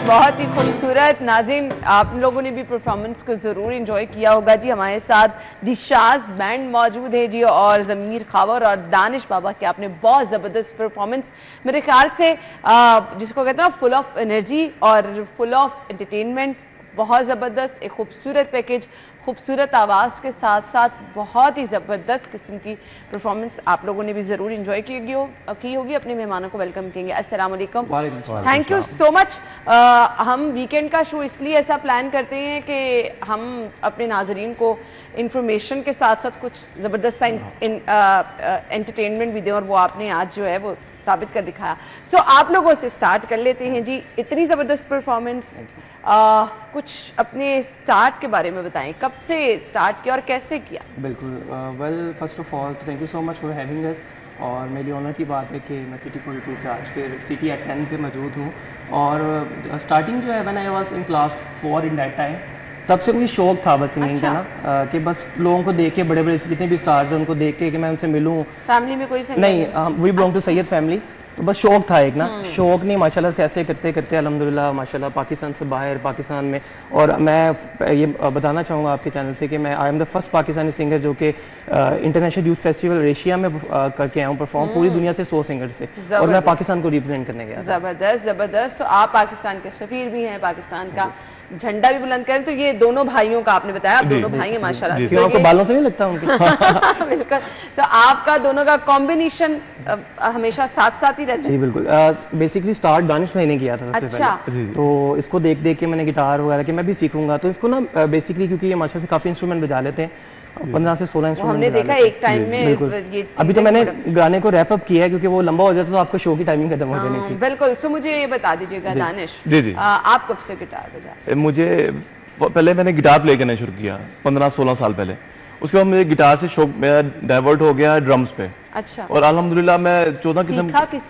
बहुत ही खूबसूरत। नाज़रीन, आप लोगों ने भी परफॉर्मेंस को ज़रूर इंजॉय किया होगा जी। हमारे साथ दिशाज बैंड मौजूद है जी, और ज़मीर खावर और दानिश बाबा के आपने बहुत ज़बरदस्त परफॉर्मेंस, मेरे ख्याल से जिसको कहते हैं ना फुल ऑफ एनर्जी और फुल ऑफ एंटरटेनमेंट, बहुत ज़बरदस्त एक खूबसूरत पैकेज, खूबसूरत आवाज़ के साथ साथ बहुत ही ज़बरदस्त किस्म की परफॉर्मेंस आप लोगों ने भी ज़रूर इंजॉय की होगी। अपने मेहमानों को वेलकम करेंगे। अस्सलाम वालेकुम, थैंक यू सो मच। हम वीकेंड का शो इसलिए ऐसा प्लान करते हैं कि हम अपने नाजरीन को इंफॉर्मेशन के साथ साथ कुछ ज़बरदस्त एंटरटेनमेंट भी दें, और वो आपने आज जो है वो साबित कर दिखाया। सो आप लोगों से स्टार्ट कर लेते हैं जी। इतनी ज़बरदस्त परफॉर्मेंस, कुछ अपने स्टार्ट के बारे में बताएं, कब से स्टार्ट किया और कैसे किया?
बिल्कुल, well first of all thank you so much for having us, और मेरी ऑनर की बात है कि मैं सिटी 42 के आज के सिटी एट 10 पे मौजूद हूँ। और स्टार्टिंग जो है when I was in class 4 in that time, तब से मुझे शौक था बस सिंगिंग का ना, कि बस लोगों को देख के, बड़े बड़े जितने भी स्टार्स हैं उनको देख के कि मैं उनसे मिलूं।
फैमिली में कोई सिंगर
नहीं, we belong to Syed family, तो बस शौक था एक ना, शौक नहीं माशाल्लाह से ऐसे करते करते अल्हम्दुलिल्लाह माशाल्लाह पाकिस्तान से बाहर, पाकिस्तान में। और मैं ये बताना चाहूँगा आपके चैनल से कि मैं I am the first Pakistani singer जो कि इंटरनेशनल यूथ फेस्टिवल एशिया में करके आया हूँ परफॉर्म, पूरी दुनिया से 100 सिंगर से, और मैं पाकिस्तान को रिप्रेजेंट करने गया।
ज़बरदस्त ज़बरदस्त। तो आप पाकिस्तान के सफीर भी हैं, पाकिस्तान का झंडा भी बुलंद करें, तो ये दोनों भाइयों का आपने बताया, आप दोनों भाई हैं माशाल्लाह।
क्यों आपको बालों से नहीं लगता उनके?
बिल्कुल। तो आपका दोनों का कॉम्बिनेशन हमेशा साथ साथ ही रहता है?
जी बिल्कुल। बेसिकली स्टार्ट दानिश भाई ने किया था सबसे पहले, तो इसको देख देख के मैंने गिटार वगैरह कि मैं भी सीखूंगा, तो इसको ना बेसिकली क्योंकि ये माशा से काफ़ी इंस्ट्रूमेंट बजा लेते हैं, 15 से 16 इंस्ट्रूमेंट
हमने देखा एक टाइम में। ये
अभी तो मैंने गाने को रैप अप किया है क्योंकि वो लंबा हो जाता तो आपको शो की टाइमिंग खत्म हो जानी थी।
बिल्कुल। सो मुझे ये बता दीजिएगा दानिश,
जी
आप कब से गिटार बजा?
मुझे पहले मैंने गिटार प्ले करना शुरू किया 15-16 साल पहले। उसके बाद मुझे गिटार से शौक मेरा डाइवर्ट हो गया ड्रम्स पे।
अच्छा।
और अल्हम्दुलिल्लाह मैं 14 किस्म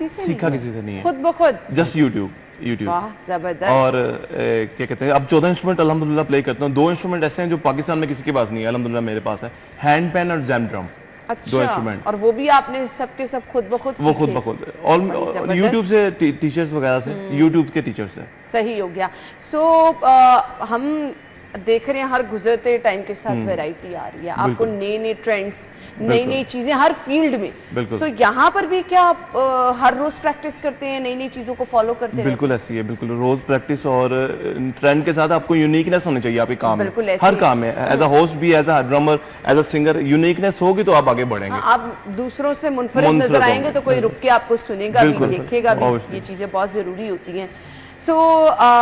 सीखा किसी से नहीं है? खुद ब खुद?
Just YouTube.
वाह ज़बरदस्त।
और क्या कहते हैं, अब 14 इंस्ट्रूमेंट अल्हम्दुलिल्लाह प्ले करता हूँ। 2 इंस्ट्रूमेंट ऐसे हैं जो पाकिस्तान में किसी के पास नहीं है, अल्हम्दुलिल्लाह मेरे पास है, हैंड पैन और जैम ड्रम।
अच्छा।
2 इंस्ट्रूमेंट।
और वो भी आपने सब के सब खुद ब खुद?
वो खुद ब खुद, और यूट्यूब से टीचर्स वगैरह से, यूट्यूब के टीचर से।
सही हो गया। सो हम देख रहे हैं हर गुजरते टाइम के साथ वैरायटी आ रही है, आपको नए नए ट्रेंड्स, नई नई चीजें हर फील्ड में। सो यहाँ पर भी क्या आप हर रोज प्रैक्टिस करते हैं, नई नई चीजों को फॉलो करते हैं?
बिल्कुल ऐसी है, बिल्कुल रोज प्रैक्टिस, और ट्रेंड के साथ आपको यूनिकनेस होनी चाहिए आपके काम में, हर काम में, एज अ होस्ट भी, as a drummer, as a singer. Uniqueness होगी तो आप आगे बढ़ेंगे।
आप दूसरों से मुनफरिद नजर आएंगे तो कोई रुक के आपको सुनेगा भी, देखेगा भी। ये चीजें बहुत जरूरी होती हैं। सो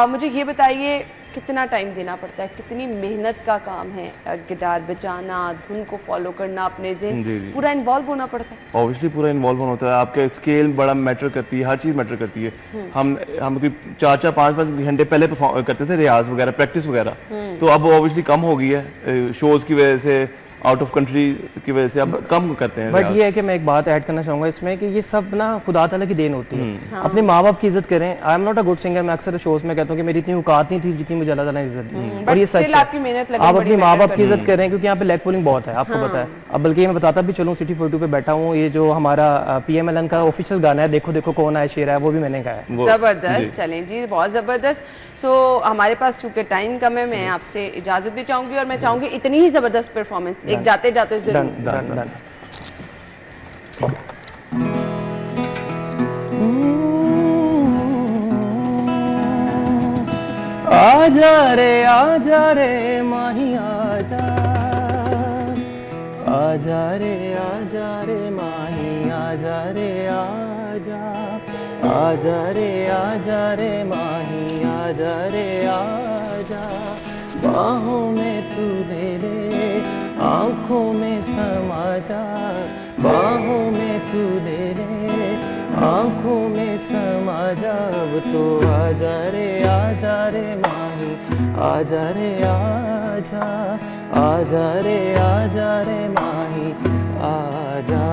मुझे ये बताइए, कितना टाइम देना पड़ता है, कितनी मेहनत का काम है गिटार बजाना, धुन को फॉलो करना, अपने ज़हन पूरा इन्वॉल्व होना पड़ता है?
ऑब्वियसली पूरा इन्वॉल्व होना होता है, आपके स्केल बड़ा मैटर करती है, हर चीज़ मैटर करती है। हम 4-5 घंटे पहले परफॉर्म करते थे, रियाज वगैरह, प्रैक्टिस वगैरह, तो अब ऑब्वियसली कम हो गई है शोज़ की वजह से, आउट ऑफ कंट्री की वजह से अब कम करते हैं।
बट ये है कि मैं एक बात ऐड करना चाहूँगा इसमें कि ये सब ना खुदा ताला की देन होती है। अपने माँ बाप की इज्जत करें। I am not a good singer, मैं अक्सर शोज में कहता हूँ कि मेरी इतनी औकात नहीं थी जितनी मुझे अल्लाह ताला ने इज्जत दी, और ये सच है। आप अपने माँ बाप की इज्जत करें, क्योंकि यहाँ पे लेग पुलिंग बहुत है, आपको पता है। अब बल्कि मैं बताता भी चलूँ, सिटी 42 पे बैठा हूँ, ये जो हमारा PMLN का ऑफिशियल गाना है, देखो देखो कौन आया शेर है, वो भी मैंने गाया है।
जबरदस्त। चलें जी, बहुत जबरदस्त। सो हमारे पास चूंकि टाइम कम है, मैं आपसे इजाजत भी चाहूंगी, और मैं चाहूंगी इतनी ही जबरदस्त परफॉर्मेंस एक जाते जाते जरूर।
आजा रे माही आजा, आजा रे माही आजा रे आजा, आजा रे माही आजा रे आजा, बाहों में तू ले ले, आँखों में समा जा, बाहों में तू ले ले, आँखों में समा जा, अब तो आजा रे माही आजा रे आजा, आजा रे माही आजा।